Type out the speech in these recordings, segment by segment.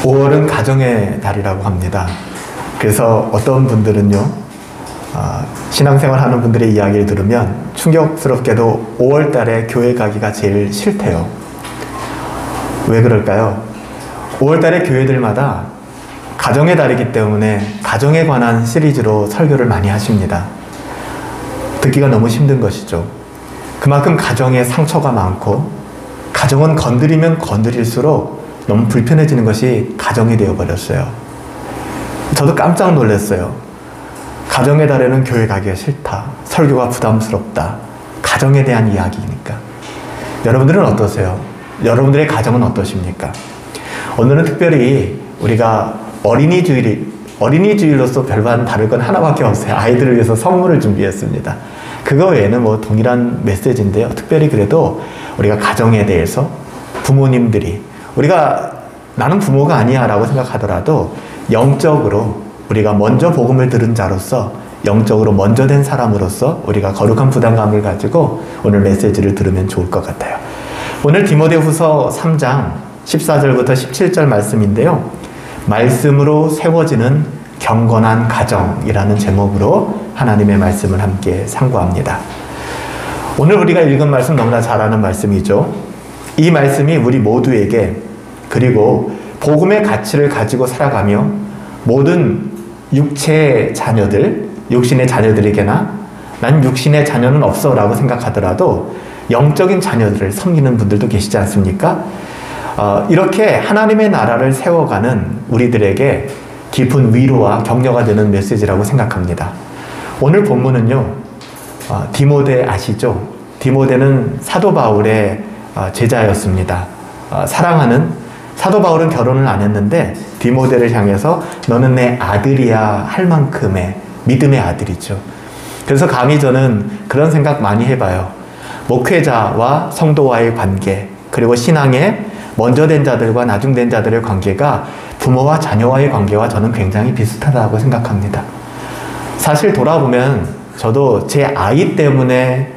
5월은 가정의 달이라고 합니다. 그래서 어떤 분들은요, 신앙생활 하는 분들의 이야기를 들으면 충격스럽게도 5월 달에 교회 가기가 제일 싫대요. 왜 그럴까요? 5월 달에 교회들마다 가정의 달이기 때문에 가정에 관한 시리즈로 설교를 많이 하십니다. 듣기가 너무 힘든 것이죠. 그만큼 가정에 상처가 많고 가정은 건드리면 건드릴수록 너무 불편해지는 것이 가정이 되어버렸어요. 저도 깜짝 놀랐어요. 가정의 달에는 교회 가기가 싫다. 설교가 부담스럽다. 가정에 대한 이야기니까. 여러분들은 어떠세요? 여러분들의 가정은 어떠십니까? 오늘은 특별히 우리가 어린이주일로서 별반 다를 건 하나밖에 없어요. 아이들을 위해서 선물을 준비했습니다. 그거 외에는 뭐 동일한 메시지인데요. 특별히 그래도 우리가 가정에 대해서 부모님들이 우리가 나는 부모가 아니야 라고 생각하더라도 영적으로 우리가 먼저 복음을 들은 자로서 영적으로 먼저 된 사람으로서 우리가 거룩한 부담감을 가지고 오늘 메시지를 들으면 좋을 것 같아요. 오늘 디모데후서 3장 14절부터 17절 말씀인데요. 말씀으로 세워지는 경건한 가정이라는 제목으로 하나님의 말씀을 함께 상고합니다. 오늘 우리가 읽은 말씀 너무나 잘 아는 말씀이죠. 이 말씀이 우리 모두에게 그리고 복음의 가치를 가지고 살아가며 모든 육체의 자녀들, 육신의 자녀들에게나 난 육신의 자녀는 없어 라고 생각하더라도 영적인 자녀들을 섬기는 분들도 계시지 않습니까? 이렇게 하나님의 나라를 세워가는 우리들에게 깊은 위로와 격려가 되는 메시지라고 생각합니다. 오늘 본문은요, 디모데 아시죠? 디모데는 사도 바울의 제자였습니다. 사도 바울은 결혼을 안 했는데 디모데를 향해서 너는 내 아들이야 할 만큼의 믿음의 아들이죠. 그래서 감히 저는 그런 생각 많이 해봐요. 목회자와 성도와의 관계, 그리고 신앙에 먼저 된 자들과 나중 된 자들의 관계가 부모와 자녀와의 관계와 저는 굉장히 비슷하다고 생각합니다. 사실 돌아보면 저도 제 아이 때문에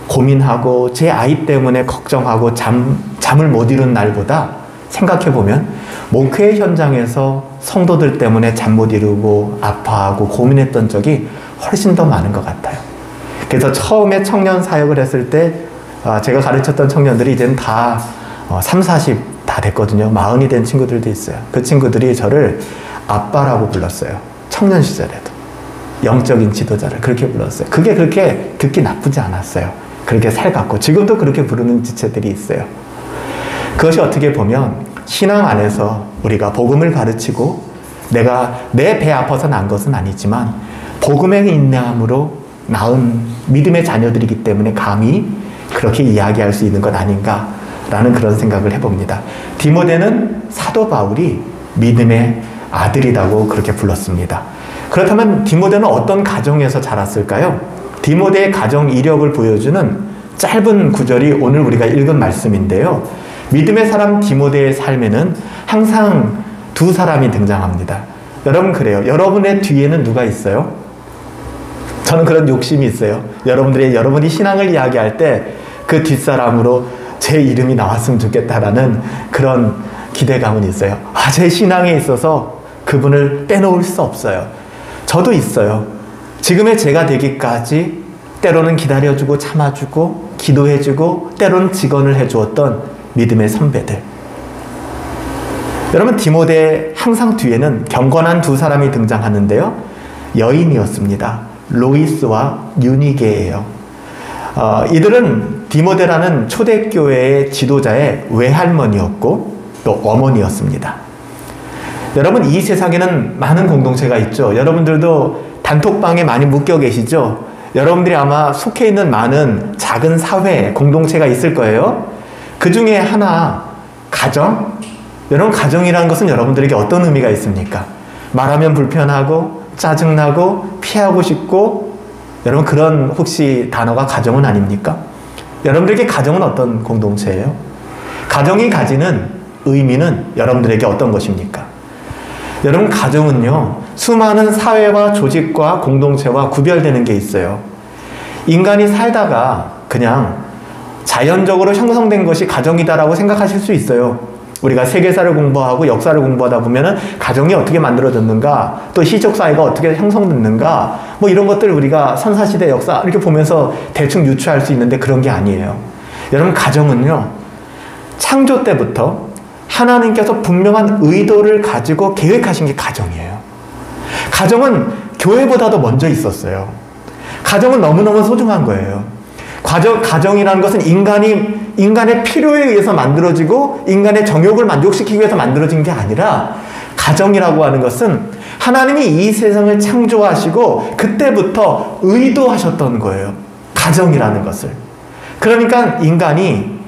고민하고 제 아이 때문에 걱정하고 잠을 못 이룬 날보다 생각해보면 목회 현장에서 성도들 때문에 잠 못 이루고 아파하고 고민했던 적이 훨씬 더 많은 것 같아요. 그래서 처음에 청년 사역을 했을 때 제가 가르쳤던 청년들이 이제는 다 30, 40 다 됐거든요. 40이 된 친구들도 있어요. 그 친구들이 저를 아빠라고 불렀어요. 청년 시절에도. 영적인 지도자를 그렇게 불렀어요. 그게 그렇게 듣기 나쁘지 않았어요. 그렇게 살갑고 지금도 그렇게 부르는 지체들이 있어요. 그것이 어떻게 보면 신앙 안에서 우리가 복음을 가르치고 내가 내 배 아파서 난 것은 아니지만 복음의 인내함으로 낳은 믿음의 자녀들이기 때문에 감히 그렇게 이야기할 수 있는 것 아닌가라는 그런 생각을 해봅니다. 디모데는 사도 바울이 믿음의 아들이라고 그렇게 불렀습니다. 그렇다면 디모데는 어떤 가정에서 자랐을까요? 디모데의 가정 이력을 보여주는 짧은 구절이 오늘 우리가 읽은 말씀인데요. 믿음의 사람 디모데의 삶에는 항상 두 사람이 등장합니다. 여러분 그래요. 여러분의 뒤에는 누가 있어요? 저는 그런 욕심이 있어요. 여러분이 신앙을 이야기할 때 그 뒷사람으로 제 이름이 나왔으면 좋겠다라는 그런 기대감은 있어요. 제 신앙에 있어서 그분을 빼놓을 수 없어요. 저도 있어요. 지금의 제가 되기까지 때로는 기다려주고 참아주고 기도해주고 때로는 직언을 해주었던 믿음의 선배들. 여러분 디모데 항상 뒤에는 경건한 두 사람이 등장하는데요. 여인이었습니다. 로이스와 유니게예요. 이들은 디모데라는 초대교회의 지도자의 외할머니였고 또 어머니였습니다. 여러분 이 세상에는 많은 공동체가 있죠. 여러분들도 단톡방에 많이 묶여 계시죠. 여러분들이 아마 속해 있는 많은 작은 사회, 공동체가 있을 거예요. 그 중에 하나, 가정. 여러분 가정이라는 것은 여러분들에게 어떤 의미가 있습니까? 말하면 불편하고 짜증나고 피하고 싶고 여러분 그런 혹시 단어가 가정은 아닙니까? 여러분들에게 가정은 어떤 공동체예요? 가정이 가지는 의미는 여러분들에게 어떤 것입니까? 여러분 가정은요 수많은 사회와 조직과 공동체와 구별되는 게 있어요. 인간이 살다가 그냥 자연적으로 형성된 것이 가정이다라고 생각하실 수 있어요. 우리가 세계사를 공부하고 역사를 공부하다 보면은 가정이 어떻게 만들어졌는가, 또 시족사회가 어떻게 형성됐는가, 뭐 이런 것들 우리가 선사시대 역사 이렇게 보면서 대충 유추할 수 있는데 그런 게 아니에요. 여러분, 가정은요, 창조 때부터 하나님께서 분명한 의도를 가지고 계획하신 게 가정이에요. 가정은 교회보다도 먼저 있었어요. 가정은 너무너무 소중한 거예요. 가정이라는 것은 인간의 필요에 의해서 만들어지고 인간의 정욕을 만족시키기 위해서 만들어진 게 아니라, 가정이라고 하는 것은 하나님이 이 세상을 창조하시고 그때부터 의도하셨던 거예요. 가정이라는 것을. 그러니까 인간이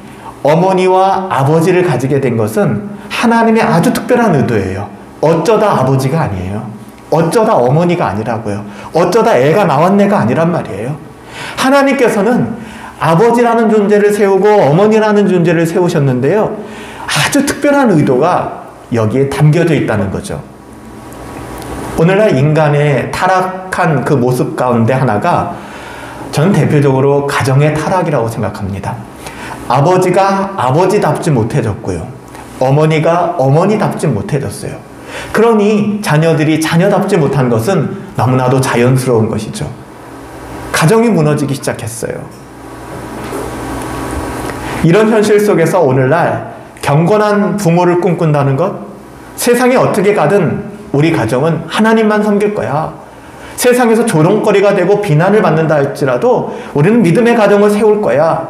어머니와 아버지를 가지게 된 것은 하나님의 아주 특별한 의도예요. 어쩌다 아버지가 아니에요. 어쩌다 어머니가 아니라고요. 어쩌다 애가 나왔네가 아니란 말이에요. 하나님께서는 아버지라는 존재를 세우고 어머니라는 존재를 세우셨는데요, 아주 특별한 의도가 여기에 담겨져 있다는 거죠. 오늘날 인간의 타락한 그 모습 가운데 하나가 저는 대표적으로 가정의 타락이라고 생각합니다. 아버지가 아버지답지 못해졌고요, 어머니가 어머니답지 못해졌어요. 그러니 자녀들이 자녀답지 못한 것은 너무나도 자연스러운 것이죠. 가정이 무너지기 시작했어요. 이런 현실 속에서 오늘날 경건한 부모를 꿈꾼다는 것, 세상에 어떻게 가든 우리 가정은 하나님만 섬길 거야, 세상에서 조롱거리가 되고 비난을 받는다 할지라도 우리는 믿음의 가정을 세울 거야,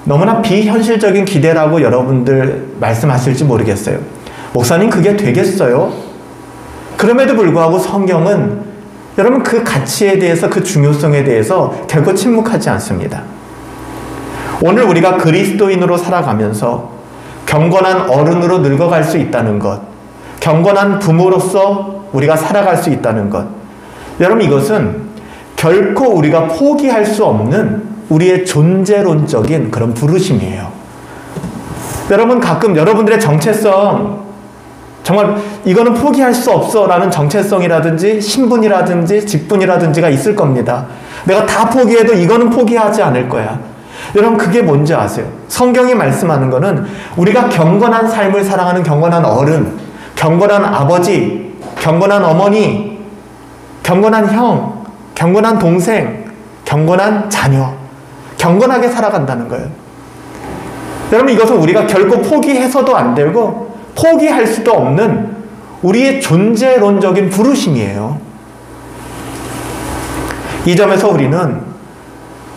너무나 비현실적인 기대라고 여러분들 말씀하실지 모르겠어요. 목사님, 그게 되겠어요? 그럼에도 불구하고 성경은 여러분 그 가치에 대해서, 그 중요성에 대해서 결코 침묵하지 않습니다. 오늘 우리가 그리스도인으로 살아가면서 경건한 어른으로 늙어갈 수 있다는 것, 경건한 부모로서 우리가 살아갈 수 있다는 것, 여러분 이것은 결코 우리가 포기할 수 없는 우리의 존재론적인 그런 부르심이에요. 여러분, 가끔 여러분들의 정체성, 정말 이거는 포기할 수 없어 라는 정체성이라든지 신분이라든지 직분이라든지가 있을 겁니다. 내가 다 포기해도 이거는 포기하지 않을 거야. 여러분, 그게 뭔지 아세요? 성경이 말씀하는 거는 우리가 경건한 삶을 살아가는 경건한 어른, 경건한 아버지, 경건한 어머니, 경건한 형, 경건한 동생, 경건한 자녀, 경건하게 살아간다는 거예요. 여러분, 이것은 우리가 결코 포기해서도 안 되고 포기할 수도 없는 우리의 존재론적인 부르심이에요. 이 점에서 우리는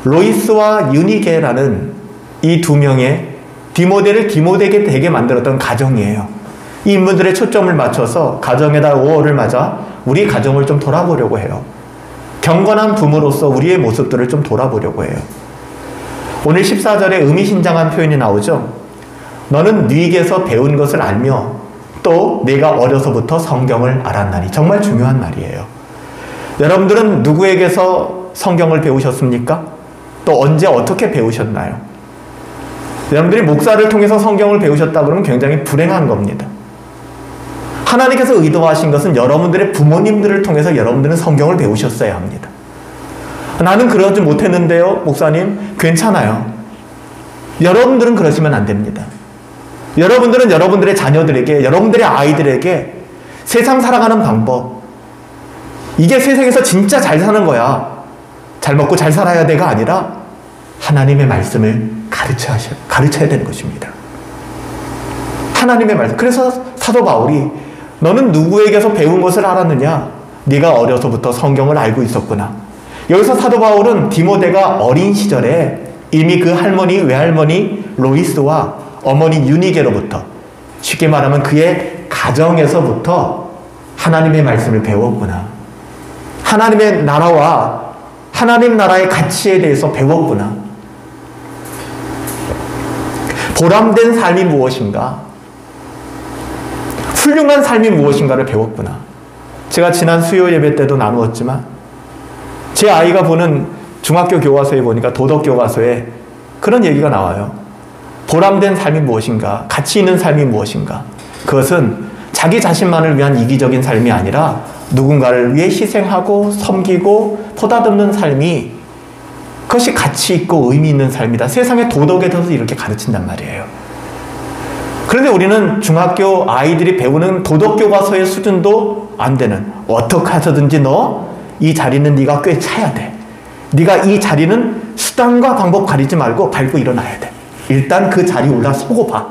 로이스와 유니게라는 이 두 명의 디모데를 디모데게 되게 만들었던 가정이에요. 이 인물들의 초점을 맞춰서 가정에다 5월을 맞아 우리 가정을 좀 돌아보려고 해요. 경건한 부모로서 우리의 모습들을 좀 돌아보려고 해요. 오늘 14절에 의미심장한 표현이 나오죠. 너는 네게서 배운 것을 알며 또 내가 어려서부터 성경을 알았나니. 정말 중요한 말이에요. 여러분들은 누구에게서 성경을 배우셨습니까? 또 언제 어떻게 배우셨나요? 여러분들이 목사를 통해서 성경을 배우셨다 그러면 굉장히 불행한 겁니다. 하나님께서 의도하신 것은 여러분들의 부모님들을 통해서 여러분들은 성경을 배우셨어야 합니다. 나는 그러지 못했는데요, 목사님. 괜찮아요. 여러분들은 그러시면 안 됩니다. 여러분들은 여러분들의 자녀들에게, 여러분들의 아이들에게 세상 살아가는 방법, 이게 세상에서 진짜 잘 사는 거야, 잘 먹고 잘 살아야 돼가 아니라 하나님의 말씀을 가르쳐야 되는 것입니다. 하나님의 말씀. 그래서 사도 바울이 너는 누구에게서 배운 것을 알았느냐? 네가 어려서부터 성경을 알고 있었구나. 여기서 사도 바울은 디모데가 어린 시절에 이미 그 할머니, 외할머니 로이스와 어머니 유니게로부터, 쉽게 말하면 그의 가정에서부터 하나님의 말씀을 배웠구나. 하나님의 나라와 하나님 나라의 가치에 대해서 배웠구나. 보람된 삶이 무엇인가? 훌륭한 삶이 무엇인가를 배웠구나. 제가 지난 수요 예배 때도 나누었지만 제 아이가 보는 중학교 교과서에 보니까 도덕 교과서에 그런 얘기가 나와요. 보람된 삶이 무엇인가? 가치 있는 삶이 무엇인가? 그것은 자기 자신만을 위한 이기적인 삶이 아니라 누군가를 위해 희생하고 섬기고 포다듬는 삶이, 그것이 가치 있고 의미 있는 삶이다. 세상의 도덕에 대해서 이렇게 가르친단 말이에요. 그런데 우리는 중학교 아이들이 배우는 도덕교과서의 수준도 안 되는, 어떻게 하서든지 너 이 자리는 네가 꽤 차야 돼. 네가 이 자리는 수단과 방법 가리지 말고 밟고 일어나야 돼. 일단 그 자리 올라서고 봐.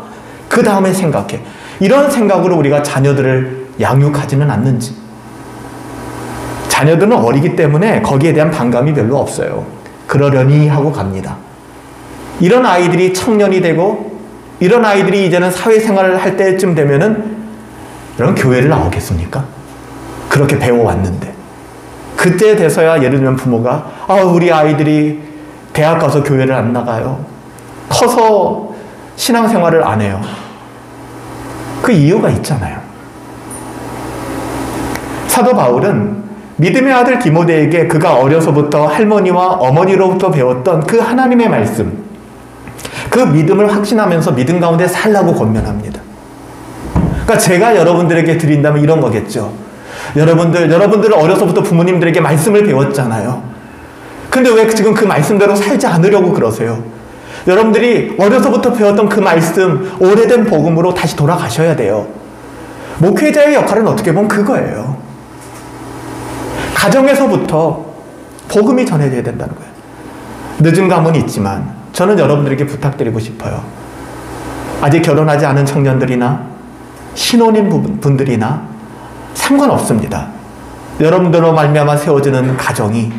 그 다음에 생각해. 이런 생각으로 우리가 자녀들을 양육하지는 않는지. 자녀들은 어리기 때문에 거기에 대한 반감이 별로 없어요. 그러려니 하고 갑니다. 이런 아이들이 청년이 되고 이런 아이들이 이제는 사회생활을 할 때쯤 되면은 이런 교회를 나오겠습니까? 그렇게 배워왔는데. 그때 돼서야 예를 들면 부모가 우리 아이들이 대학 가서 교회를 안 나가요. 커서 신앙생활을 안 해요. 그 이유가 있잖아요. 사도 바울은 믿음의 아들 디모데에게 그가 어려서부터 할머니와 어머니로부터 배웠던 그 하나님의 말씀, 그 믿음을 확신하면서 믿음 가운데 살라고 권면합니다. 그러니까 제가 여러분들에게 드린다면 이런 거겠죠. 여러분들은 어려서부터 부모님들에게 말씀을 배웠잖아요. 근데 왜 지금 그 말씀대로 살지 않으려고 그러세요? 여러분들이 어려서부터 배웠던 그 말씀, 오래된 복음으로 다시 돌아가셔야 돼요. 목회자의 역할은 어떻게 보면 그거예요. 가정에서부터 복음이 전해져야 된다는 거예요. 늦은 감은 있지만 저는 여러분들에게 부탁드리고 싶어요. 아직 결혼하지 않은 청년들이나 신혼인 분들이나 상관없습니다. 여러분들로 말미암아 세워지는 가정이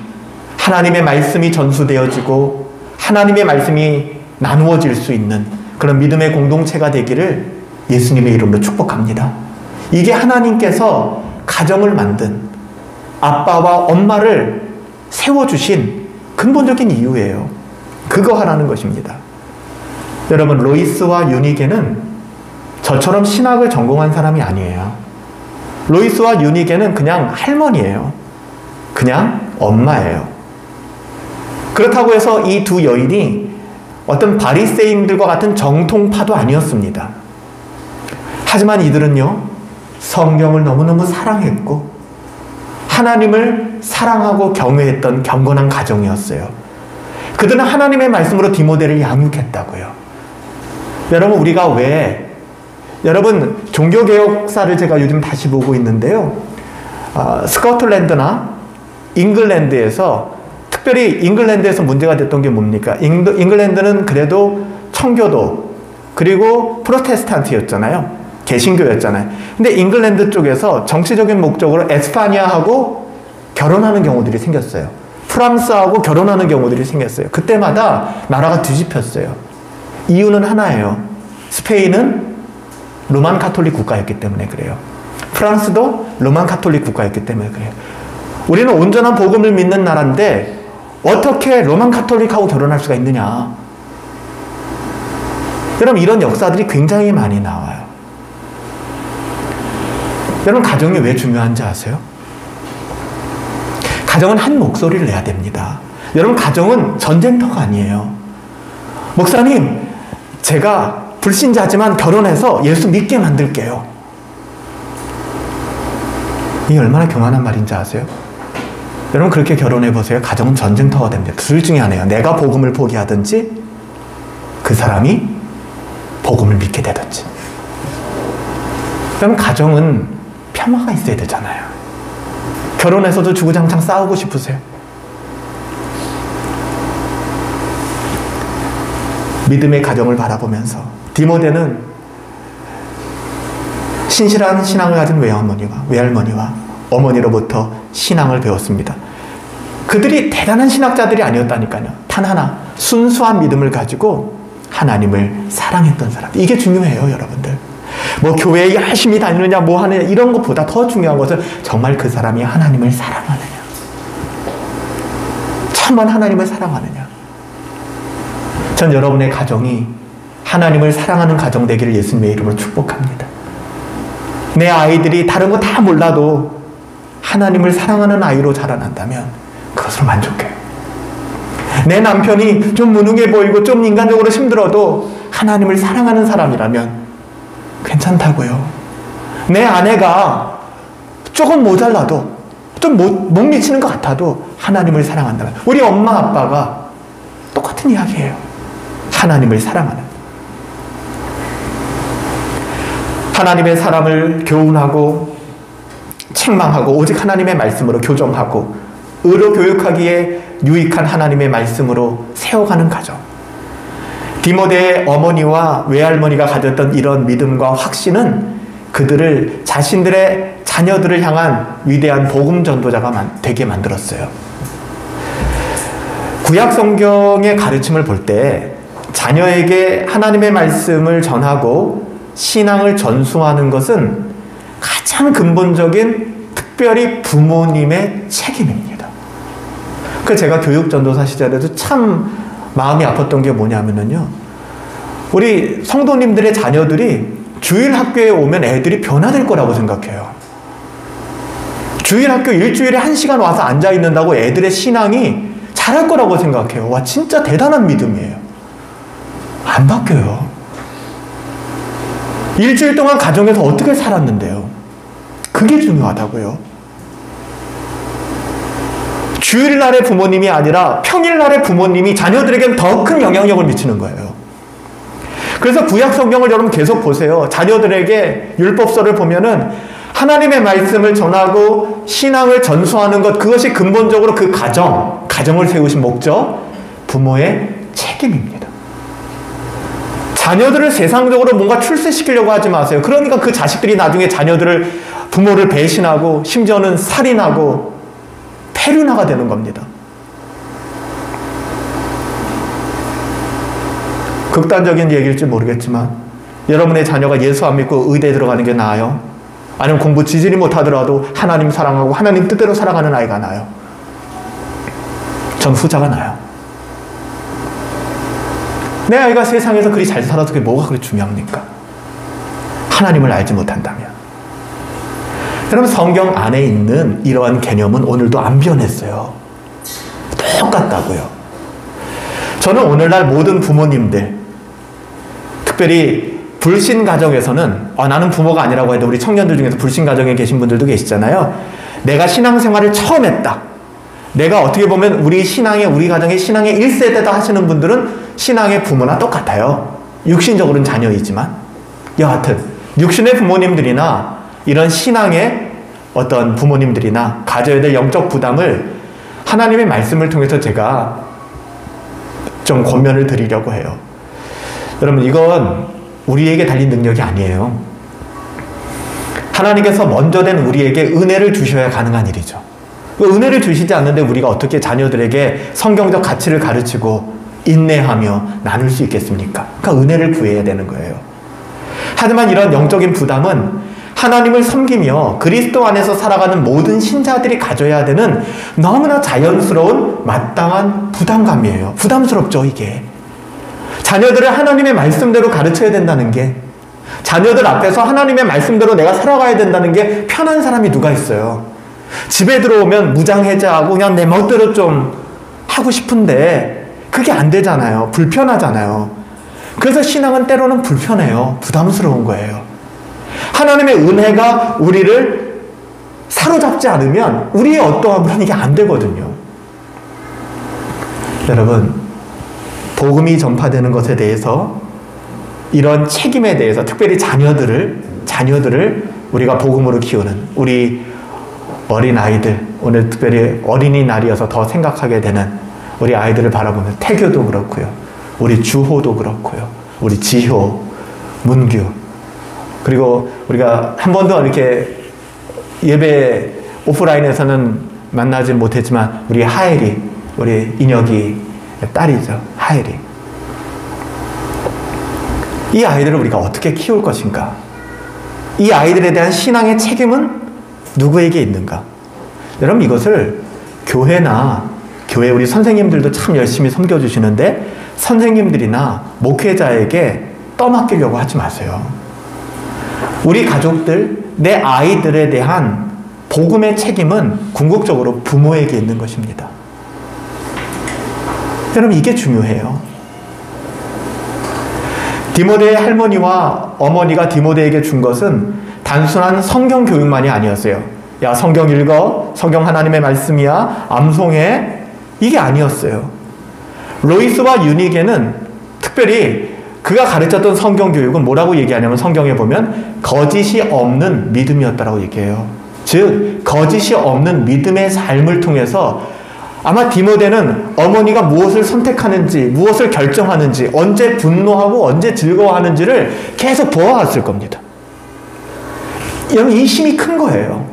하나님의 말씀이 전수되어지고 하나님의 말씀이 나누어질 수 있는 그런 믿음의 공동체가 되기를 예수님의 이름으로 축복합니다. 이게 하나님께서 가정을 만든 아빠와 엄마를 세워주신 근본적인 이유예요. 그거 하라는 것입니다. 여러분, 로이스와 유니게는 저처럼 신학을 전공한 사람이 아니에요. 로이스와 유니게는 그냥 할머니예요. 그냥 엄마예요. 그렇다고 해서 이 두 여인이 어떤 바리새인들과 같은 정통파도 아니었습니다. 하지만 이들은요, 성경을 너무너무 사랑했고 하나님을 사랑하고 경외했던 경건한 가정이었어요. 그들은 하나님의 말씀으로 디모데를 양육했다고요. 여러분, 우리가 왜 여러분, 종교개혁사를 제가 요즘 다시 보고 있는데요. 스코틀랜드나 잉글랜드에서, 특별히 잉글랜드에서 문제가 됐던 게 뭡니까? 잉글랜드는 그래도 청교도, 그리고 프로테스탄트였잖아요. 개신교였잖아요. 근데 잉글랜드 쪽에서 정치적인 목적으로 에스파니아하고 결혼하는 경우들이 생겼어요. 프랑스하고 결혼하는 경우들이 생겼어요. 그때마다 나라가 뒤집혔어요. 이유는 하나예요. 스페인은 로만 가톨릭 국가였기 때문에 그래요. 프랑스도 로만 가톨릭 국가였기 때문에 그래요. 우리는 온전한 복음을 믿는 나라인데 어떻게 로만 가톨릭하고 결혼할 수가 있느냐. 여러분, 이런 역사들이 굉장히 많이 나와요. 여러분, 가정이 왜 중요한지 아세요? 가정은 한 목소리를 내야 됩니다. 여러분, 가정은 전쟁터가 아니에요. 목사님, 제가 불신자지만 결혼해서 예수 믿게 만들게요. 이게 얼마나 교만한 말인지 아세요? 여러분, 그렇게 결혼해보세요. 가정은 전쟁터가 됩니다. 둘 중에 하나예요. 내가 복음을 포기하든지 그 사람이 복음을 믿게 되든지. 여러분, 가정은 평화가 있어야 되잖아요. 결혼해서도 주구장창 싸우고 싶으세요? 믿음의 가정을 바라보면서 디모데는 신실한 신앙을 가진 외할머니와 어머니로부터 신앙을 배웠습니다. 그들이 대단한 신학자들이 아니었다니까요. 단 하나, 순수한 믿음을 가지고 하나님을 사랑했던 사람. 이게 중요해요, 여러분들. 뭐 교회에 열심히 다니느냐 뭐 하느냐 이런 것보다 더 중요한 것은 정말 그 사람이 하나님을 사랑하느냐, 참만 하나님을 사랑하느냐. 전 여러분의 가정이 하나님을 사랑하는 가정 되기를 예수님의 이름으로 축복합니다. 내 아이들이 다른 거 다 몰라도 하나님을 사랑하는 아이로 자라난다면 그것으로 만족해요. 내 남편이 좀 무능해 보이고 좀 인간적으로 힘들어도 하나님을 사랑하는 사람이라면 괜찮다고요. 내 아내가 조금 모자라도 좀 못 미치는 것 같아도 하나님을 사랑한다면, 우리 엄마 아빠가 똑같은 이야기예요. 하나님을 사랑하는. 하나님의 사람을 교훈하고 책망하고 오직 하나님의 말씀으로 교정하고 의로 교육하기에 유익한 하나님의 말씀으로 세워가는 가정. 디모데의 어머니와 외할머니가 가졌던 이런 믿음과 확신은 그들을 자신들의 자녀들을 향한 위대한 복음 전도자가 되게 만들었어요. 구약 성경의 가르침을 볼 때 자녀에게 하나님의 말씀을 전하고 신앙을 전수하는 것은 가장 근본적인 특별히 부모님의 책임입니다. 그 제가 교육 전도사 시절에도 참 마음이 아팠던 게 뭐냐면요, 우리 성도님들의 자녀들이 주일 학교에 오면 애들이 변화될 거라고 생각해요. 주일 학교 일주일에 1시간 와서 앉아 있는다고 애들의 신앙이 잘할 거라고 생각해요. 와, 진짜 대단한 믿음이에요. 안 바뀌어요. 일주일 동안 가정에서 어떻게 살았는데요? 그게 중요하다고요. 주일날의 부모님이 아니라 평일날의 부모님이 자녀들에게는 더 큰 영향력을 미치는 거예요. 그래서 구약 성경을 여러분 계속 보세요. 자녀들에게 율법서를 보면은 하나님의 말씀을 전하고 신앙을 전수하는 것, 그것이 근본적으로 그 가정을 세우신 목적, 부모의 책임입니다. 자녀들을 세상적으로 뭔가 출세시키려고 하지 마세요. 그러니까 그 자식들이 나중에 부모를 배신하고 심지어는 살인하고 폐륜화가 되는 겁니다. 극단적인 얘기일지 모르겠지만 여러분의 자녀가 예수 안 믿고 의대에 들어가는 게 나아요? 아니면 공부 지질이 못하더라도 하나님 사랑하고 하나님 뜻대로 살아가는 아이가 나아요? 전 후자가 나아요. 내 아이가 세상에서 그리 잘 살아서 그게 뭐가 그리 중요합니까? 하나님을 알지 못한다면. 여러분, 성경 안에 있는 이러한 개념은 오늘도 안 변했어요. 똑같다고요. 저는 오늘날 모든 부모님들, 특별히 불신 가정에서는 나는 부모가 아니라고 해도 우리 청년들 중에서 불신 가정에 계신 분들도 계시잖아요. 내가 신앙생활을 처음 했다. 내가 어떻게 보면 우리 가정의 신앙의 1세대다 하시는 분들은 신앙의 부모나 똑같아요. 육신적으로는 자녀이지만. 여하튼 육신의 부모님들이나 이런 신앙의 어떤 부모님들이나 가져야 될 영적 부담을 하나님의 말씀을 통해서 제가 좀 권면을 드리려고 해요. 여러분, 이건 우리에게 달린 능력이 아니에요. 하나님께서 먼저 된 우리에게 은혜를 주셔야 가능한 일이죠. 은혜를 주시지 않는데 우리가 어떻게 자녀들에게 성경적 가치를 가르치고 인내하며 나눌 수 있겠습니까? 그러니까 은혜를 구해야 되는 거예요. 하지만 이런 영적인 부담은 하나님을 섬기며 그리스도 안에서 살아가는 모든 신자들이 가져야 되는 너무나 자연스러운 마땅한 부담감이에요. 부담스럽죠, 이게. 자녀들을 하나님의 말씀대로 가르쳐야 된다는 게, 자녀들 앞에서 하나님의 말씀대로 내가 살아가야 된다는 게 편한 사람이 누가 있어요? 집에 들어오면 무장해제하고 그냥 내 멋대로 좀 하고 싶은데 그게 안 되잖아요. 불편하잖아요. 그래서 신앙은 때로는 불편해요. 부담스러운 거예요. 하나님의 은혜가 우리를 사로잡지 않으면 우리의 어떠함으로는 이게 안 되거든요. 여러분, 복음이 전파되는 것에 대해서, 이런 책임에 대해서, 특별히 자녀들을 우리가 복음으로 키우는 우리 어린아이들, 오늘 특별히 어린이날이어서 더 생각하게 되는 우리 아이들을 바라보면 태교도 그렇고요, 우리 주호도 그렇고요, 우리 지효, 문규, 그리고 우리가 한 번도 이렇게 예배 오프라인에서는 만나지 못했지만 우리 하엘이, 우리 인혁이 딸이죠, 하엘이. 이 아이들을 우리가 어떻게 키울 것인가? 이 아이들에 대한 신앙의 책임은 누구에게 있는가? 여러분, 이것을 교회 우리 선생님들도 참 열심히 섬겨주시는데 선생님들이나 목회자에게 떠맡기려고 하지 마세요. 우리 가족들, 내 아이들에 대한 복음의 책임은 궁극적으로 부모에게 있는 것입니다. 여러분, 이게 중요해요. 디모데의 할머니와 어머니가 디모데에게 준 것은 단순한 성경 교육만이 아니었어요. 야, 성경 읽어. 성경 하나님의 말씀이야. 암송해. 이게 아니었어요. 로이스와 유니게는 특별히 그가 가르쳤던 성경 교육은 뭐라고 얘기하냐면 성경에 보면 거짓이 없는 믿음이었다라고 얘기해요. 즉 거짓이 없는 믿음의 삶을 통해서 아마 디모데는 어머니가 무엇을 선택하는지, 무엇을 결정하는지, 언제 분노하고 언제 즐거워하는지를 계속 보아왔을 겁니다. 이 힘이 큰 거예요.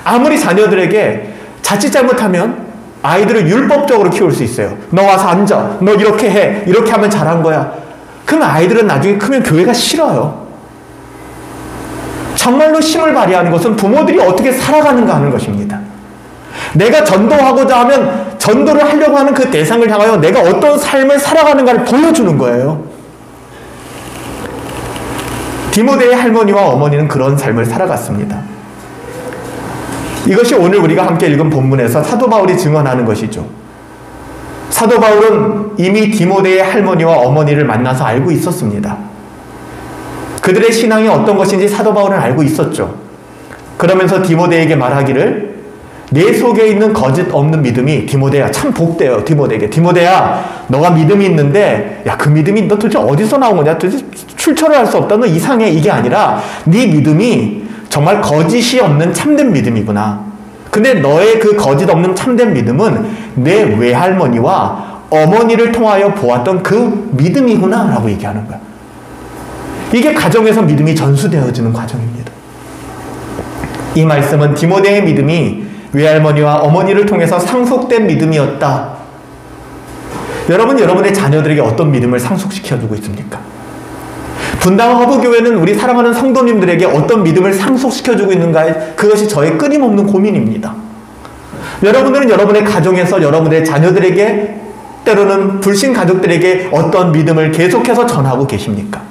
아무리 자녀들에게 자칫 잘못하면 아이들을 율법적으로 키울 수 있어요. 너 와서 앉아. 너 이렇게 해. 이렇게 하면 잘한 거야. 그럼 아이들은 나중에 크면 교회가 싫어요. 정말로 힘을 발휘하는 것은 부모들이 어떻게 살아가는가 하는 것입니다. 내가 전도하고자 하면 전도를 하려고 하는 그 대상을 향하여 내가 어떤 삶을 살아가는가를 보여주는 거예요. 디모데의 할머니와 어머니는 그런 삶을 살아갔습니다. 이것이 오늘 우리가 함께 읽은 본문에서 사도 바울이 증언하는 것이죠. 사도 바울은 이미 디모데의 할머니와 어머니를 만나서 알고 있었습니다. 그들의 신앙이 어떤 것인지 사도 바울은 알고 있었죠. 그러면서 디모데에게 말하기를 내 속에 있는 거짓 없는 믿음이 디모데야 참 복돼요. 디모데에게 디모데야 너가 믿음이 있는데 야 그 믿음이 너 도대체 어디서 나온 거냐 도대체 출처를 알 수 없다 너 이상해 이게 아니라 네 믿음이 정말 거짓이 없는 참된 믿음이구나. 근데 너의 그 거짓 없는 참된 믿음은 내 외할머니와 어머니를 통하여 보았던 그 믿음이구나 라고 얘기하는 거야. 이게 가정에서 믿음이 전수되어지는 과정입니다. 이 말씀은 디모데의 믿음이 외할머니와 어머니를 통해서 상속된 믿음이었다. 여러분, 여러분의 자녀들에게 어떤 믿음을 상속시켜주고 있습니까? 분당 허브교회는 우리 사랑하는 성도님들에게 어떤 믿음을 상속시켜주고 있는가, 그것이 저의 끊임없는 고민입니다. 여러분들은 여러분의 가정에서 여러분의 자녀들에게, 때로는 불신 가족들에게 어떤 믿음을 계속해서 전하고 계십니까?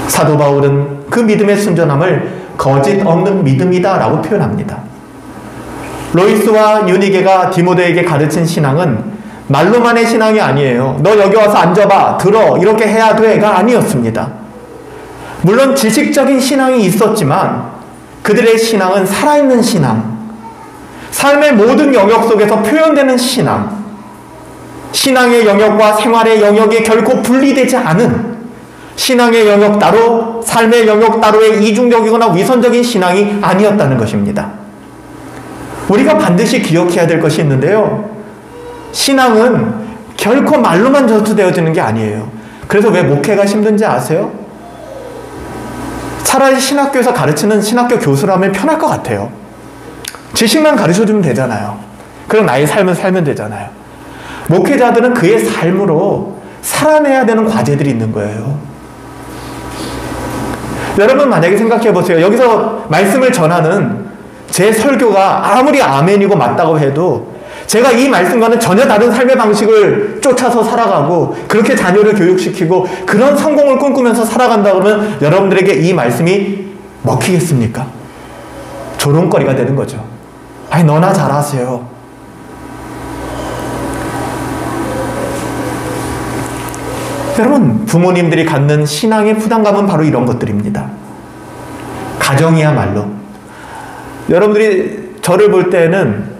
사도 바울은 그 믿음의 순전함을 거짓 없는 믿음이다 라고 표현합니다. 로이스와 유니게가 디모데에게 가르친 신앙은 말로만의 신앙이 아니에요. 너 여기 와서 앉아봐, 들어, 이렇게 해야 돼가 아니었습니다. 물론 지식적인 신앙이 있었지만 그들의 신앙은 살아있는 신앙, 삶의 모든 영역 속에서 표현되는 신앙, 신앙의 영역과 생활의 영역이 결코 분리되지 않은 신앙의 영역 따로, 삶의 영역 따로의 이중적이거나 위선적인 신앙이 아니었다는 것입니다. 우리가 반드시 기억해야 될 것이 있는데요. 신앙은 결코 말로만 전수되어지는 게 아니에요. 그래서 왜 목회가 힘든지 아세요? 차라리 신학교에서 가르치는 신학교 교수라면 편할 것 같아요. 지식만 가르쳐주면 되잖아요. 그럼 나의 삶을 살면 되잖아요. 목회자들은 그의 삶으로 살아내야 되는 과제들이 있는 거예요. 여러분 만약에 생각해 보세요. 여기서 말씀을 전하는 제 설교가 아무리 아멘이고 맞다고 해도 제가 이 말씀과는 전혀 다른 삶의 방식을 쫓아서 살아가고 그렇게 자녀를 교육시키고 그런 성공을 꿈꾸면서 살아간다 그러면 여러분들에게 이 말씀이 먹히겠습니까? 조롱거리가 되는 거죠. 아니 너나 잘하세요. 여러분, 부모님들이 갖는 신앙의 부담감은 바로 이런 것들입니다. 가정이야말로 여러분들이 저를 볼 때는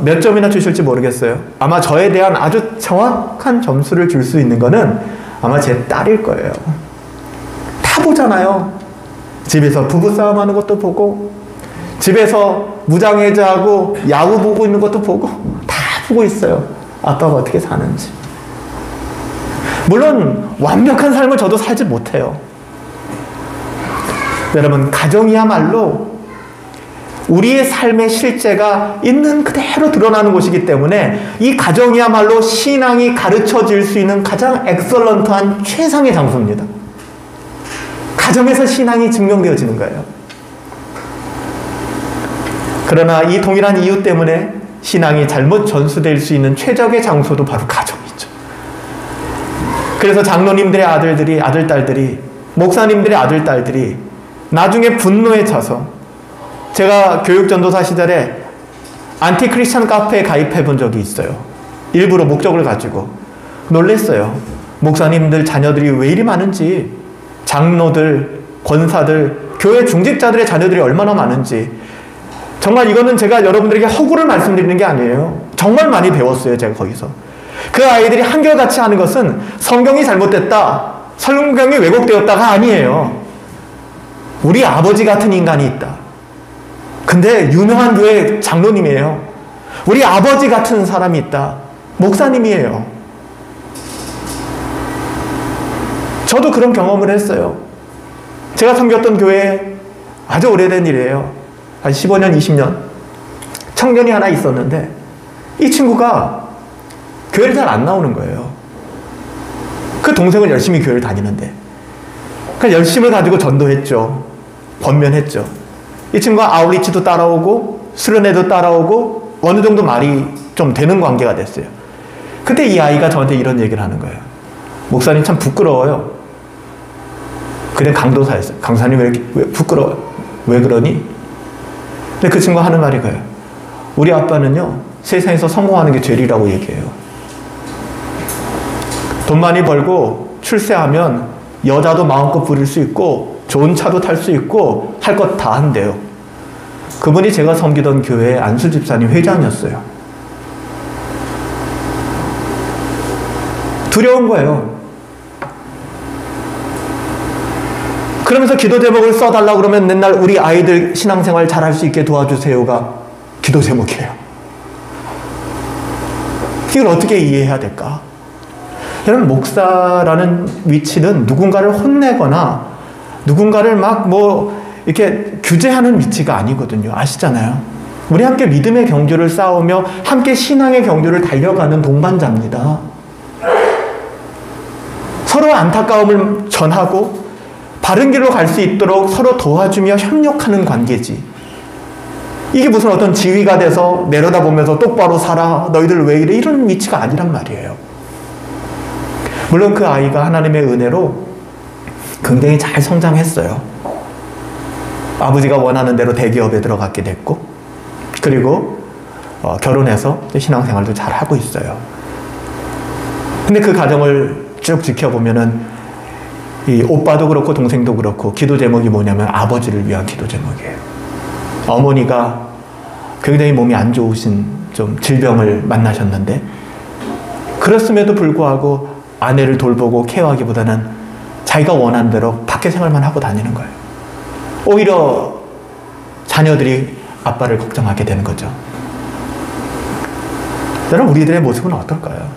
몇 점이나 주실지 모르겠어요. 아마 저에 대한 아주 정확한 점수를 줄 수 있는 거는 아마 제 딸일 거예요. 다 보잖아요. 집에서 부부싸움 하는 것도 보고 집에서 무장해제하고 야구 보고 있는 것도 보고 다 보고 있어요. 아빠가 어떻게 사는지. 물론 완벽한 삶을 저도 살지 못해요. 여러분, 가정이야말로 우리의 삶의 실제가 있는 그대로 드러나는 곳이기 때문에 이 가정이야말로 신앙이 가르쳐질 수 있는 가장 엑설런트한 최상의 장소입니다. 가정에서 신앙이 증명되어지는 거예요. 그러나 이 동일한 이유 때문에 신앙이 잘못 전수될 수 있는 최적의 장소도 바로 가정이죠. 그래서 장로님들의 아들들이, 아들딸들이, 목사님들의 아들딸들이 나중에 분노에 차서, 제가 교육전도사 시절에 안티크리스찬 카페에 가입해 본 적이 있어요. 일부러 목적을 가지고. 놀랬어요. 목사님들 자녀들이 왜 이리 많은지, 장로들, 권사들, 교회 중직자들의 자녀들이 얼마나 많은지. 정말 이거는 제가 여러분들에게 허구를 말씀드리는 게 아니에요. 정말 많이 배웠어요, 제가 거기서. 그 아이들이 한결같이 하는 것은 성경이 잘못됐다, 성경이 왜곡되었다가 아니에요. 우리 아버지 같은 인간이 있다. 근데 유명한 교회 장로님이에요. 우리 아버지 같은 사람이 있다. 목사님이에요. 저도 그런 경험을 했어요. 제가 섬겼던 교회에 아주 오래된 일이에요. 한 15년, 20년. 청년이 하나 있었는데 이 친구가 교회를 잘 안 나오는 거예요. 그 동생은 열심히 교회를 다니는데. 그 열심을 가지고 전도했죠. 권면했죠. 이 친구가 아울리치도 따라오고 수련회도 따라오고 어느 정도 말이 좀 되는 관계가 됐어요. 그때 이 아이가 저한테 이런 얘기를 하는 거예요. 목사님 참 부끄러워요. 그냥 강도사였어요. 강사님 왜 부끄러워요? 왜 그러니? 근데 그 친구가 하는 말이 그래요. 우리 아빠는요, 세상에서 성공하는 게 죄리라고 얘기해요. 돈 많이 벌고 출세하면 여자도 마음껏 부릴 수 있고 좋은 차도 탈 수 있고 할 것 다 한대요. 그분이 제가 섬기던 교회 안수 집사님 회장이었어요. 두려운 거예요. 그러면서 기도 제목을 써달라고 그러면 맨날 우리 아이들 신앙생활 잘할 수 있게 도와주세요가 기도 제목이에요. 이걸 어떻게 이해해야 될까? 여러분, 목사라는 위치는 누군가를 혼내거나 누군가를 막 이렇게 규제하는 위치가 아니거든요. 아시잖아요. 우리 함께 믿음의 경주를 싸우며 함께 신앙의 경주를 달려가는 동반자입니다. 서로 안타까움을 전하고 바른 길로 갈 수 있도록 서로 도와주며 협력하는 관계지. 이게 무슨 어떤 지위가 돼서 내려다보면서 똑바로 살아, 너희들 왜 이래, 이런 위치가 아니란 말이에요. 물론 그 아이가 하나님의 은혜로 굉장히 잘 성장했어요. 아버지가 원하는 대로 대기업에 들어갔게 됐고, 그리고 결혼해서 신앙생활도 잘 하고 있어요. 근데 그 가정을 쭉 지켜보면은 이 오빠도 그렇고 동생도 그렇고 기도 제목이 뭐냐면 아버지를 위한 기도 제목이에요. 어머니가 굉장히 몸이 안 좋으신 좀 질병을 만나셨는데, 그렇음에도 불구하고 아내를 돌보고 케어하기보다는 자기가 원하는 대로 밖에 생활만 하고 다니는 거예요. 오히려 자녀들이 아빠를 걱정하게 되는 거죠. 여러분, 우리들의 모습은 어떨까요?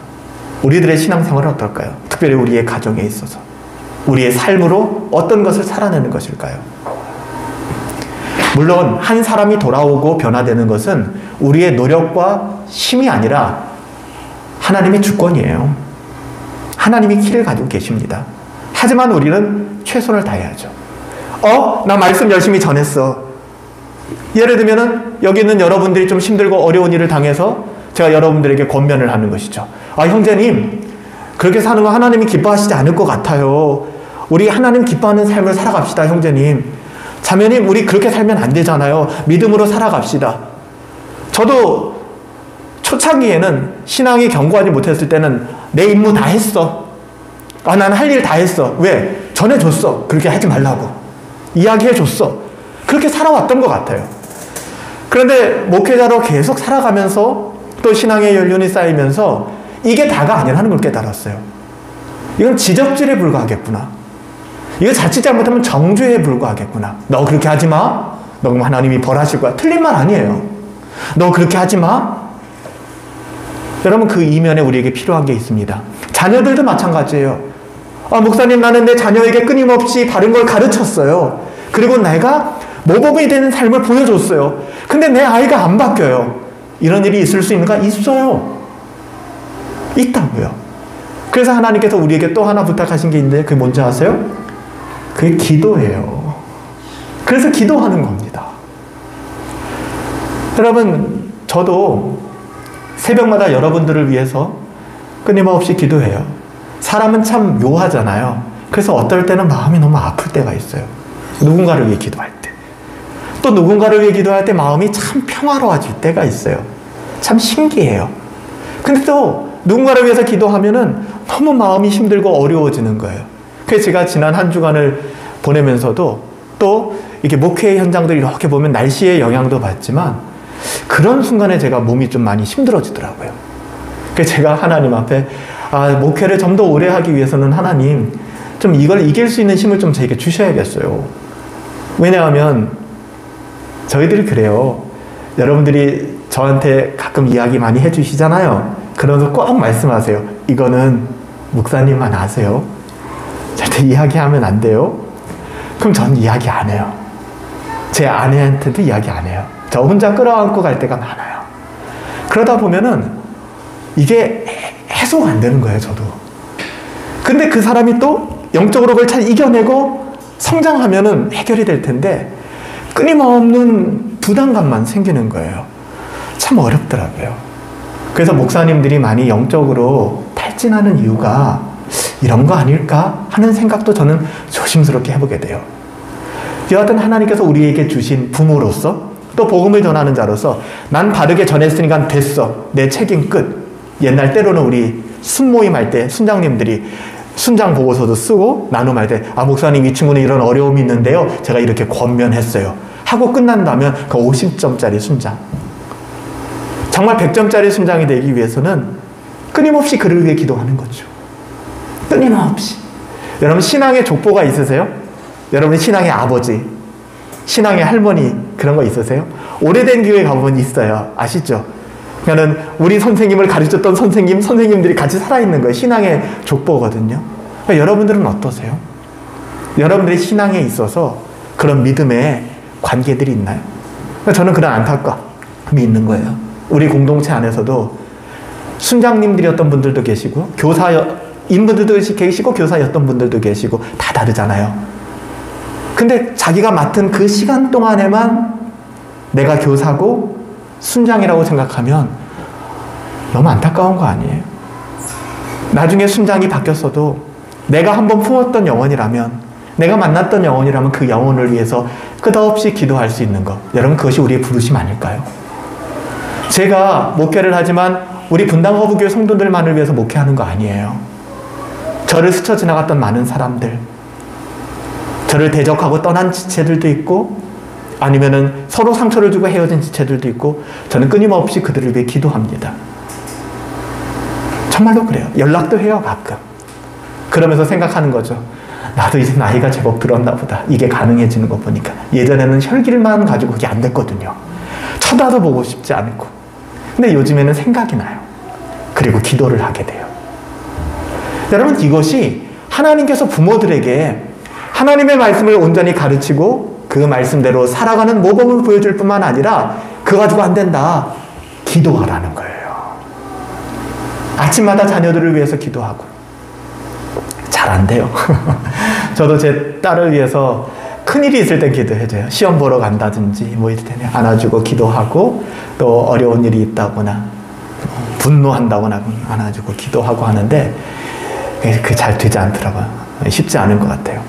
우리들의 신앙생활은 어떨까요? 특별히 우리의 가정에 있어서 우리의 삶으로 어떤 것을 살아내는 것일까요? 물론 한 사람이 돌아오고 변화되는 것은 우리의 노력과 힘이 아니라 하나님의 주권이에요. 하나님이 키를 가지고 계십니다. 하지만 우리는 최선을 다해야죠. 나 말씀 열심히 전했어. 예를 들면은 여기 있는 여러분들이 좀 힘들고 어려운 일을 당해서 제가 여러분들에게 권면을 하는 것이죠. 형제님, 그렇게 사는 거 하나님이 기뻐하시지 않을 것 같아요. 우리 하나님 기뻐하는 삶을 살아갑시다, 형제님. 자매님, 우리 그렇게 살면 안 되잖아요. 믿음으로 살아갑시다. 저도 초창기에는 신앙이 견고하지 못했을 때는 내 임무 다 했어. 난 할 일 다 했어. 왜? 전해줬어. 그렇게 하지 말라고. 이야기해줬어. 그렇게 살아왔던 것 같아요. 그런데 목회자로 계속 살아가면서 또 신앙의 연륜이 쌓이면서 이게 다가 아니라는 걸 깨달았어요. 이건 지적질에 불과하겠구나. 이거 자칫 잘못하면 정죄에 불과하겠구나. 너 그렇게 하지 마. 너 그럼 하나님이 벌하실 거야. 틀린 말 아니에요. 너 그렇게 하지 마. 여러분, 그 이면에 우리에게 필요한 게 있습니다. 자녀들도 마찬가지예요. 목사님, 나는 내 자녀에게 끊임없이 바른 걸 가르쳤어요. 그리고 내가 모범이 되는 삶을 보여줬어요. 근데 내 아이가 안 바뀌어요. 이런 일이 있을 수 있는가? 있어요. 있다고요. 그래서 하나님께서 우리에게 또 하나 부탁하신 게 있는데 그게 뭔지 아세요? 그게 기도예요. 그래서 기도하는 겁니다. 여러분, 저도 새벽마다 여러분들을 위해서 끊임없이 기도해요. 사람은 참 묘하잖아요. 그래서 어떨 때는 마음이 너무 아플 때가 있어요. 누군가를 위해 기도할 때. 또 누군가를 위해 기도할 때 마음이 참 평화로워질 때가 있어요. 참 신기해요. 근데 또 누군가를 위해서 기도하면은 너무 마음이 힘들고 어려워지는 거예요. 그래서 제가 지난 한 주간을 보내면서도 또 이렇게 목회 현장들 이렇게 보면 날씨의 영향도 받지만 그런 순간에 제가 몸이 좀 많이 힘들어지더라고요. 그래서 제가 하나님 앞에 목회를 좀 더 오래 하기 위해서는 하나님 좀 이걸 이길 수 있는 힘을 좀 저에게 주셔야겠어요. 왜냐하면 저희들이 그래요. 여러분들이 저한테 가끔 이야기 많이 해주시잖아요. 그러면서 꼭 말씀하세요. 이거는 목사님만 아세요. 절대 이야기하면 안 돼요. 그럼 전 이야기 안 해요. 제 아내한테도 이야기 안 해요. 저 혼자 끌어안고 갈 때가 많아요. 그러다 보면은 이게 해소가 안 되는 거예요, 저도. 근데 그 사람이 또 영적으로 그걸 잘 이겨내고 성장하면은 해결이 될 텐데 끊임없는 부담감만 생기는 거예요. 참 어렵더라고요. 그래서 목사님들이 많이 영적으로 탈진하는 이유가 이런 거 아닐까 하는 생각도 저는 조심스럽게 해보게 돼요. 여하튼 하나님께서 우리에게 주신 부모로서 또 복음을 전하는 자로서 난 바르게 전했으니까 됐어. 내 책임 끝. 옛날 때로는 우리 순모임 할 때 순장님들이 순장 보고서도 쓰고 나눔할 때 목사님 이 친구는 이런 어려움이 있는데요. 제가 이렇게 권면했어요. 하고 끝난다면 그 50점짜리 순장. 정말 100점짜리 순장이 되기 위해서는 끊임없이 그를 위해 기도하는 거죠. 끊임없이. 여러분 신앙의 족보가 있으세요? 여러분 신앙의 아버지, 신앙의 할머니 그런 거 있으세요? 오래된 교회 가보면 있어요. 아시죠? 그러니까는 우리 선생님을 가르쳤던 선생님들이 같이 살아있는 거예요. 신앙의 족보거든요. 그러니까 여러분들은 어떠세요? 여러분들의 신앙에 있어서 그런 믿음의 관계들이 있나요? 그러니까 저는 그런 안타까움이 있는 거예요. 우리 공동체 안에서도 순장님들이었던 분들도 계시고 교사인 분들도 계시고 교사였던 분들도 계시고 다 다르잖아요. 근데 자기가 맡은 그 시간 동안에만 내가 교사고 순장이라고 생각하면 너무 안타까운 거 아니에요? 나중에 순장이 바뀌었어도 내가 한번 품었던 영혼이라면, 내가 만났던 영혼이라면 그 영혼을 위해서 끝없이 기도할 수 있는 것, 여러분 그것이 우리의 부르심 아닐까요? 제가 목회를 하지만 우리 분당 허브교회 성도들만을 위해서 목회하는 거 아니에요. 저를 스쳐 지나갔던 많은 사람들, 저를 대적하고 떠난 지체들도 있고 아니면은 서로 상처를 주고 헤어진 지체들도 있고 저는 끊임없이 그들을 위해 기도합니다. 정말로 그래요. 연락도 해요 가끔. 그러면서 생각하는 거죠. 나도 이제 나이가 제법 들었나 보다. 이게 가능해지는 거 보니까. 예전에는 혈기만 가지고 그게 안 됐거든요. 쳐다도 보고 싶지 않고. 근데 요즘에는 생각이 나요. 그리고 기도를 하게 돼요. 여러분 이것이 하나님께서 부모들에게 하나님의 말씀을 온전히 가르치고 그 말씀대로 살아가는 모범을 보여줄 뿐만 아니라 그거 가지고 안 된다. 기도하라는 거예요. 아침마다 자녀들을 위해서 기도하고. 잘 안 돼요. 저도 제 딸을 위해서 큰일이 있을 땐 기도해줘요. 시험 보러 간다든지 뭐 이럴 때는 안아주고 기도하고 또 어려운 일이 있다거나 분노한다거나 안아주고 기도하고 하는데 그게 잘 되지 않더라고요. 쉽지 않은 것 같아요.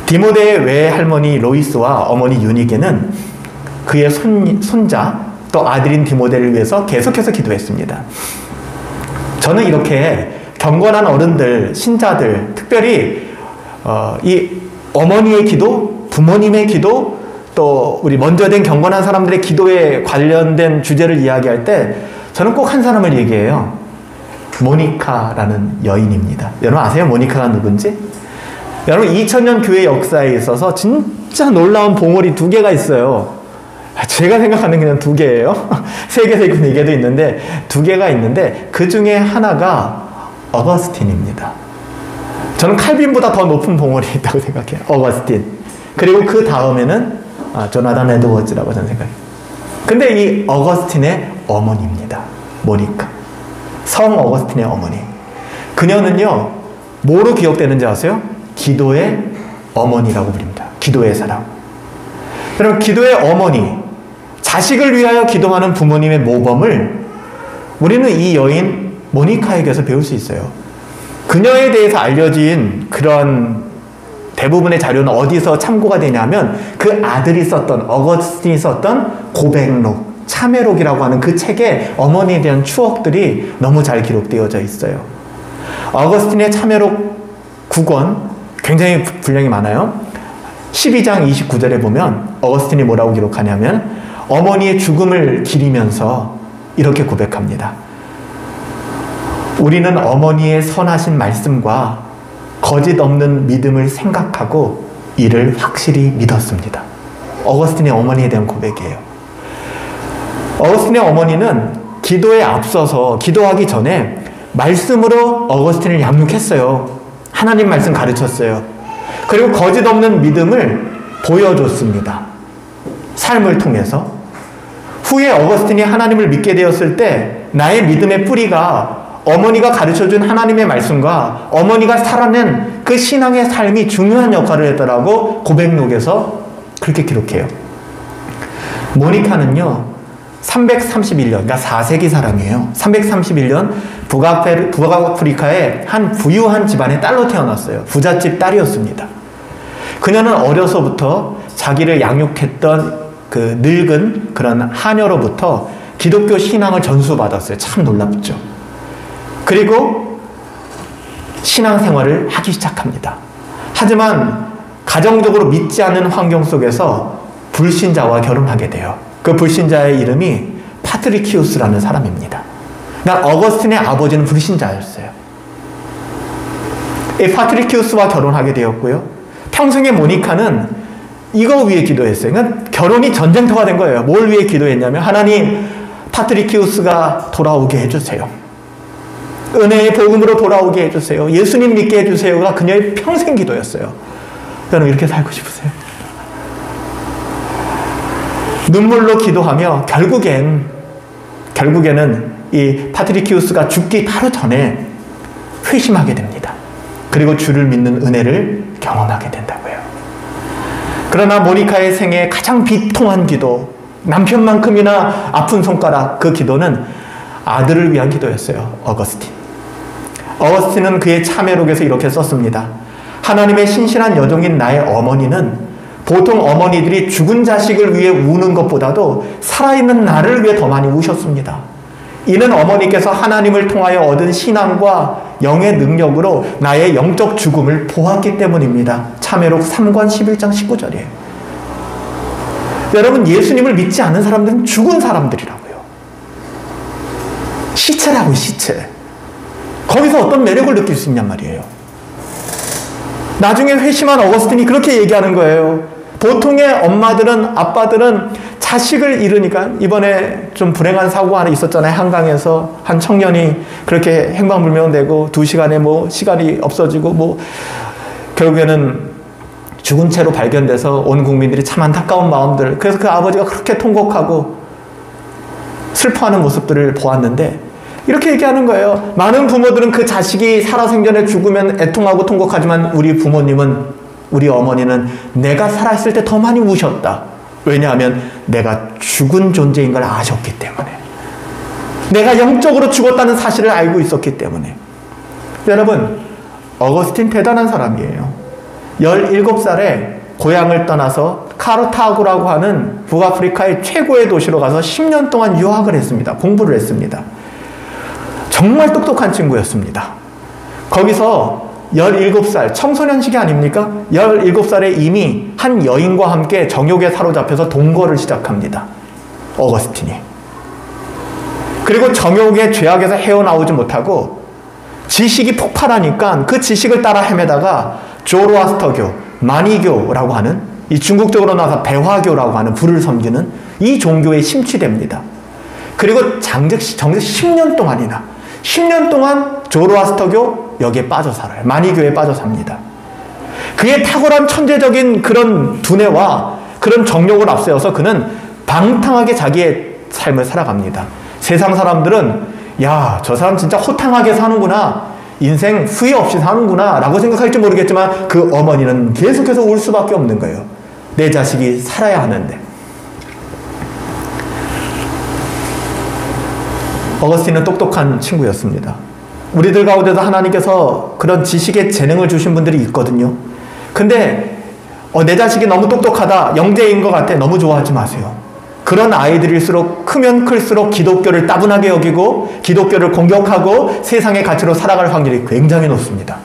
디모데의 외할머니 로이스와 어머니 유니게는 그의 손자 또 아들인 디모데를 위해서 계속해서 기도했습니다. 저는 이렇게 경건한 어른들, 신자들, 특별히 이 어머니의 기도, 부모님의 기도, 또 우리 먼저 된 경건한 사람들의 기도에 관련된 주제를 이야기할 때 저는 꼭 한 사람을 얘기해요. 모니카라는 여인입니다. 여러분 아세요? 모니카가 누군지? 여러분 2000년 교회 역사에 있어서 진짜 놀라운 봉오리 2개가 있어요. 제가 생각하는 그냥 2개예요. 3개도 있고 4개도 있는데 2개가 있는데 그 중에 하나가 어거스틴입니다. 저는 칼빈보다 더 높은 봉오리 있다고 생각해요. 어거스틴. 그리고 그 다음에는 조나단 에드워즈라고 저는 생각해요. 근데 이 어거스틴의 어머니입니다. 모니카. 성 어거스틴의 어머니. 그녀는요 뭐로 기억되는지 아세요? 기도의 어머니라고 부릅니다. 기도의 사람. 여러분 기도의 어머니, 자식을 위하여 기도하는 부모님의 모범을 우리는 이 여인 모니카에게서 배울 수 있어요. 그녀에 대해서 알려진 그런 대부분의 자료는 어디서 참고가 되냐면 그 아들이 썼던, 어거스틴이 썼던 고백록, 참회록이라고 하는 그 책에 어머니에 대한 추억들이 너무 잘 기록되어져 있어요. 어거스틴의 참회록 9권 굉장히 분량이 많아요. 12장 29절에 보면 어거스틴이 뭐라고 기록하냐면 어머니의 죽음을 기리면서 이렇게 고백합니다. 우리는 어머니의 선하신 말씀과 거짓 없는 믿음을 생각하고 이를 확실히 믿었습니다. 어거스틴의 어머니에 대한 고백이에요. 어거스틴의 어머니는 기도에 앞서서 기도하기 전에 말씀으로 어거스틴을 양육했어요. 하나님 말씀 가르쳤어요. 그리고 거짓 없는 믿음을 보여줬습니다. 삶을 통해서. 후에 어거스틴이 하나님을 믿게 되었을 때 나의 믿음의 뿌리가 어머니가 가르쳐준 하나님의 말씀과 어머니가 살아낸 그 신앙의 삶이 중요한 역할을 했더라고 고백록에서 그렇게 기록해요. 모니카는요 331년, 그러니까 4세기 사람이에요. 331년 북아프리카의 한 부유한 집안의 딸로 태어났어요. 부잣집 딸이었습니다. 그녀는 어려서부터 자기를 양육했던 그 늙은 그런 하녀로부터 기독교 신앙을 전수받았어요. 참 놀랍죠. 그리고 신앙생활을 하기 시작합니다. 하지만 가정적으로 믿지 않는 환경 속에서 불신자와 결혼하게 돼요. 그 불신자의 이름이 파트리키우스라는 사람입니다. 그러니까 어거스틴의 아버지는 불신자였어요. 이 파트리키우스와 결혼하게 되었고요. 평생에 모니카는 이거 위해 기도했어요. 그러니까 결혼이 전쟁터가 된 거예요. 뭘 위해 기도했냐면 하나님 파트리키우스가 돌아오게 해주세요. 은혜의 복음으로 돌아오게 해주세요. 예수님 믿게 해주세요가 그녀의 평생 기도였어요. 여러분 이렇게 살고 싶으세요? 눈물로 기도하며 결국에는 이 파트리키우스가 죽기 바로 전에 회심하게 됩니다. 그리고 주를 믿는 은혜를 경험하게 된다고요. 그러나 모니카의 생애 가장 비통한 기도, 남편만큼이나 아픈 손가락, 그 기도는 아들을 위한 기도였어요. 어거스틴은 그의 참회록에서 이렇게 썼습니다. 하나님의 신실한 여종인 나의 어머니는 보통 어머니들이 죽은 자식을 위해 우는 것보다도 살아있는 나를 위해 더 많이 우셨습니다. 이는 어머니께서 하나님을 통하여 얻은 신앙과 영의 능력으로 나의 영적 죽음을 보았기 때문입니다. 참회록 3권 11장 19절이에요. 여러분 예수님을 믿지 않는 사람들은 죽은 사람들이라고요. 시체라고요. 시체. 거기서 어떤 매력을 느낄 수 있냔 말이에요. 나중에 회심한 어거스틴이 그렇게 얘기하는 거예요. 보통의 엄마들은, 아빠들은 자식을 잃으니까, 이번에 좀 불행한 사고가 하나 있었잖아요. 한강에서 한 청년이 그렇게 행방불명되고 2시간에 뭐 시간이 없어지고 결국에는 죽은 채로 발견돼서 온 국민들이 참 안타까운 마음들. 그래서 그 아버지가 그렇게 통곡하고 슬퍼하는 모습들을 보았는데 이렇게 얘기하는 거예요. 많은 부모들은 그 자식이 살아생전에 죽으면 애통하고 통곡하지만 우리 어머니는 내가 살아있을 때 더 많이 우셨다. 왜냐하면 내가 죽은 존재인 걸 아셨기 때문에. 내가 영적으로 죽었다는 사실을 알고 있었기 때문에. 여러분, 어거스틴 대단한 사람이에요. 17살에 고향을 떠나서 카르타고라고 하는 북아프리카의 최고의 도시로 가서 10년 동안 유학을 했습니다. 공부를 했습니다. 정말 똑똑한 친구였습니다. 거기서 17살, 청소년 시기 아닙니까? 17살에 이미 한 여인과 함께 정욕에 사로잡혀서 동거를 시작합니다. 어거스틴이. 그리고 정욕의 죄악에서 헤어나오지 못하고 지식이 폭발하니까 그 지식을 따라 헤매다가 조로아스터교, 마니교라고 하는 이 중국적으로 나와서 배화교라고 하는 불을 섬기는 이 종교에 심취됩니다. 그리고 정작 10년 동안 조로아스터교 여기에 빠져 살아요. 마니교에 빠져 삽니다. 그의 탁월한 천재적인 그런 두뇌와 그런 정욕을 앞세워서 그는 방탕하게 자기의 삶을 살아갑니다. 세상 사람들은 야, 저 사람 진짜 호탕하게 사는구나. 인생 후회 없이 사는구나 라고 생각할지 모르겠지만 그 어머니는 계속해서 울 수밖에 없는 거예요. 내 자식이 살아야 하는데. 어거스틴은 똑똑한 친구였습니다. 우리들 가운데도 하나님께서 그런 지식의 재능을 주신 분들이 있거든요. 근데 내 자식이 너무 똑똑하다, 영재인 것 같아, 너무 좋아하지 마세요. 그런 아이들일수록 크면 클수록 기독교를 따분하게 여기고 기독교를 공격하고 세상의 가치로 살아갈 확률이 굉장히 높습니다.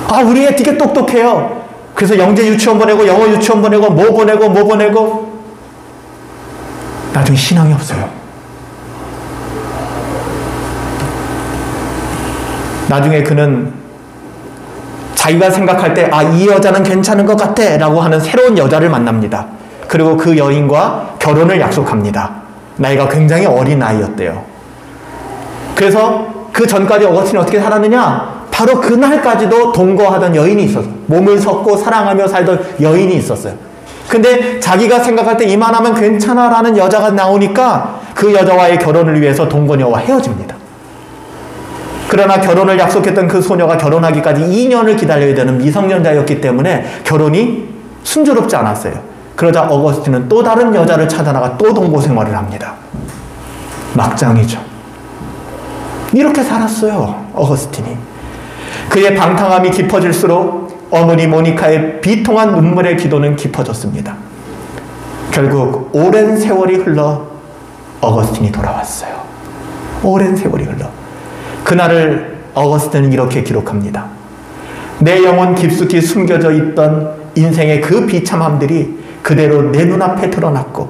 아, 우리 애 되게 똑똑해요. 그래서 영재 유치원 보내고 영어 유치원 보내고 뭐 보내고 나중에 신앙이 없어요. 나중에 그는 자기가 생각할 때 이 여자는 괜찮은 것 같아 라고 하는 새로운 여자를 만납니다. 그리고 그 여인과 결혼을 약속합니다. 나이가 굉장히 어린 나이였대요. 그래서 그 전까지 어거스틴이 어떻게 살았느냐? 바로 그날까지도 동거하던 여인이 있었어요. 몸을 섞고 사랑하며 살던 여인이 있었어요. 근데 자기가 생각할 때 이만하면 괜찮아 라는 여자가 나오니까 그 여자와의 결혼을 위해서 동거녀와 헤어집니다. 그러나 결혼을 약속했던 그 소녀가 결혼하기까지 2년을 기다려야 되는 미성년자였기 때문에 결혼이 순조롭지 않았어요. 그러자 어거스틴은 또 다른 여자를 찾아나가 또 동거 생활을 합니다. 막장이죠. 이렇게 살았어요, 어거스틴이. 그의 방탕함이 깊어질수록 어머니 모니카의 비통한 눈물의 기도는 깊어졌습니다. 결국 오랜 세월이 흘러 어거스틴이 돌아왔어요. 오랜 세월이 흘러. 그날을 어거스틴은 이렇게 기록합니다. 내 영혼 깊숙이 숨겨져 있던 인생의 그 비참함들이 그대로 내 눈앞에 드러났고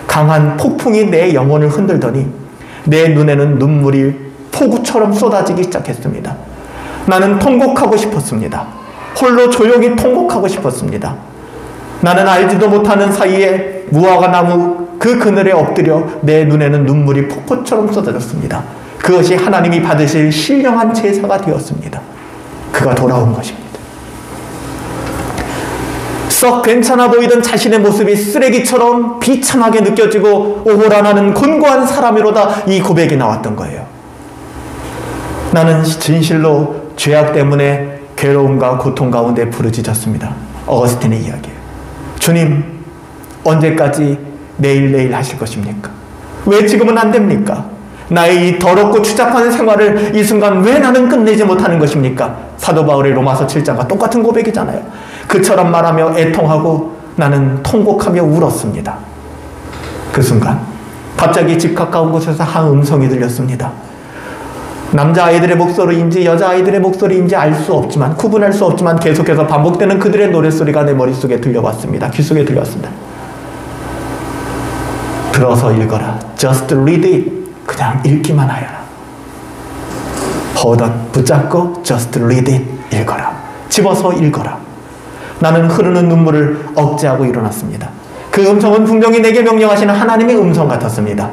강한 폭풍이 내 영혼을 흔들더니 내 눈에는 눈물이 폭우처럼 쏟아지기 시작했습니다. 나는 통곡하고 싶었습니다. 홀로 조용히 통곡하고 싶었습니다. 나는 알지도 못하는 사이에 무화과 나무 그 그늘에 엎드려 내 눈에는 눈물이 폭포처럼 쏟아졌습니다. 그것이 하나님이 받으실 신령한 제사가 되었습니다. 그가 돌아온 것입니다. 썩 괜찮아 보이던 자신의 모습이 쓰레기처럼 비참하게 느껴지고 오호라나는 곤고한 사람이로다 이 고백이 나왔던 거예요. 나는 진실로 죄악 때문에 괴로움과 고통 가운데 부르짖었습니다. 어거스틴의 이야기예요. 주님, 언제까지 내일 하실 것입니까? 왜 지금은 안 됩니까? 나의 이 더럽고 추잡한 생활을 이 순간 왜 나는 끝내지 못하는 것입니까? 사도 바울의 로마서 7장과 똑같은 고백이잖아요. 그처럼 말하며 애통하고 나는 통곡하며 울었습니다. 그 순간 갑자기 집 가까운 곳에서 한 음성이 들렸습니다. 남자아이들의 목소리인지 여자아이들의 목소리인지 알 수 없지만, 구분할 수 없지만 계속해서 반복되는 그들의 노랫소리가 내 머릿속에 들려왔습니다. 귓속에 들려왔습니다. 들어서 읽어라. Just read it. 그냥 읽기만 하여라. 버덧 붙잡고 Just read it. 읽어라. 집어서 읽어라. 나는 흐르는 눈물을 억제하고 일어났습니다. 그 음성은 분명히 내게 명령하시는 하나님의 음성 같았습니다.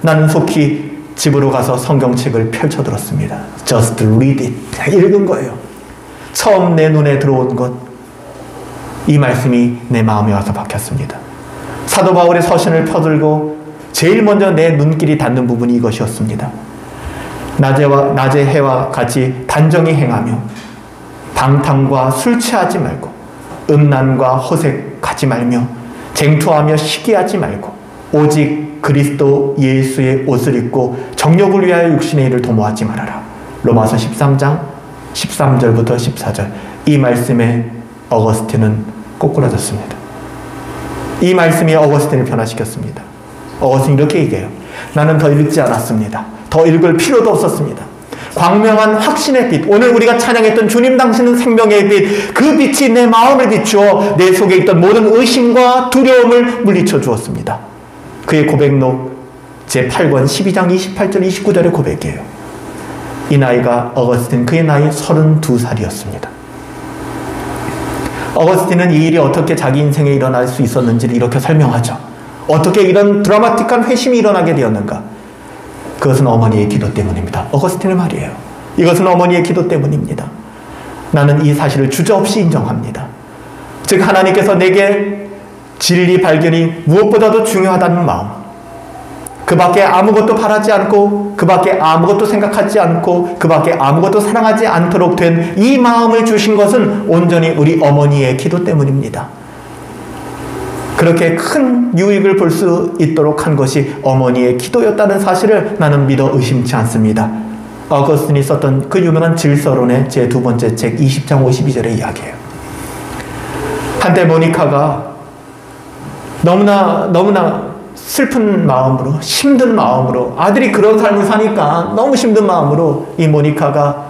나는 속히 집으로 가서 성경책을 펼쳐들었습니다. Just read it. 그냥 읽은 거예요. 처음 내 눈에 들어온 것, 이 말씀이 내 마음에 와서 박혔습니다. 사도 바울의 서신을 펴들고 제일 먼저 내 눈길이 닿는 부분이 이것이었습니다. 낮의 해와 같이 단정히 행하며 방탕과 술 취하지 말고 음란과 호색하지 말며 쟁투하며 시기하지 말고 오직 그리스도 예수의 옷을 입고 정욕을 위하여 육신의 일을 도모하지 말아라. 로마서 13장 13절부터 14절. 이 말씀에 어거스틴은 꼬꾸라졌습니다. 이 말씀이 어거스틴을 변화시켰습니다. 어거스틴이 이렇게 얘기해요. 나는 더 읽지 않았습니다. 더 읽을 필요도 없었습니다. 광명한 확신의 빛, 오늘 우리가 찬양했던 주님 당신은 생명의 빛, 그 빛이 내 마음을 비추어 내 속에 있던 모든 의심과 두려움을 물리쳐 주었습니다. 그의 고백록 제8권 12장 28절 29절의 고백이에요. 이 나이가 어거스틴, 그의 나이 32살이었습니다. 어거스틴은 이 일이 어떻게 자기 인생에 일어날 수 있었는지를 이렇게 설명하죠. 어떻게 이런 드라마틱한 회심이 일어나게 되었는가? 그것은 어머니의 기도 때문입니다. 어거스틴의 말이에요. 이것은 어머니의 기도 때문입니다. 나는 이 사실을 주저없이 인정합니다. 즉 하나님께서 내게 진리 발견이 무엇보다도 중요하다는 마음, 그 밖에 아무것도 바라지 않고 그 밖에 아무것도 생각하지 않고 그 밖에 아무것도 사랑하지 않도록 된 이 마음을 주신 것은 온전히 우리 어머니의 기도 때문입니다. 그렇게 큰 유익을 볼 수 있도록 한 것이 어머니의 기도였다는 사실을 나는 믿어 의심치 않습니다. 어거스틴이 썼던 그 유명한 질서론의 제 두 번째 책 20장 52절의 이야기예요. 한때 모니카가 너무나 슬픈 마음으로, 힘든 마음으로, 아들이 그런 삶을 사니까 너무 힘든 마음으로 이 모니카가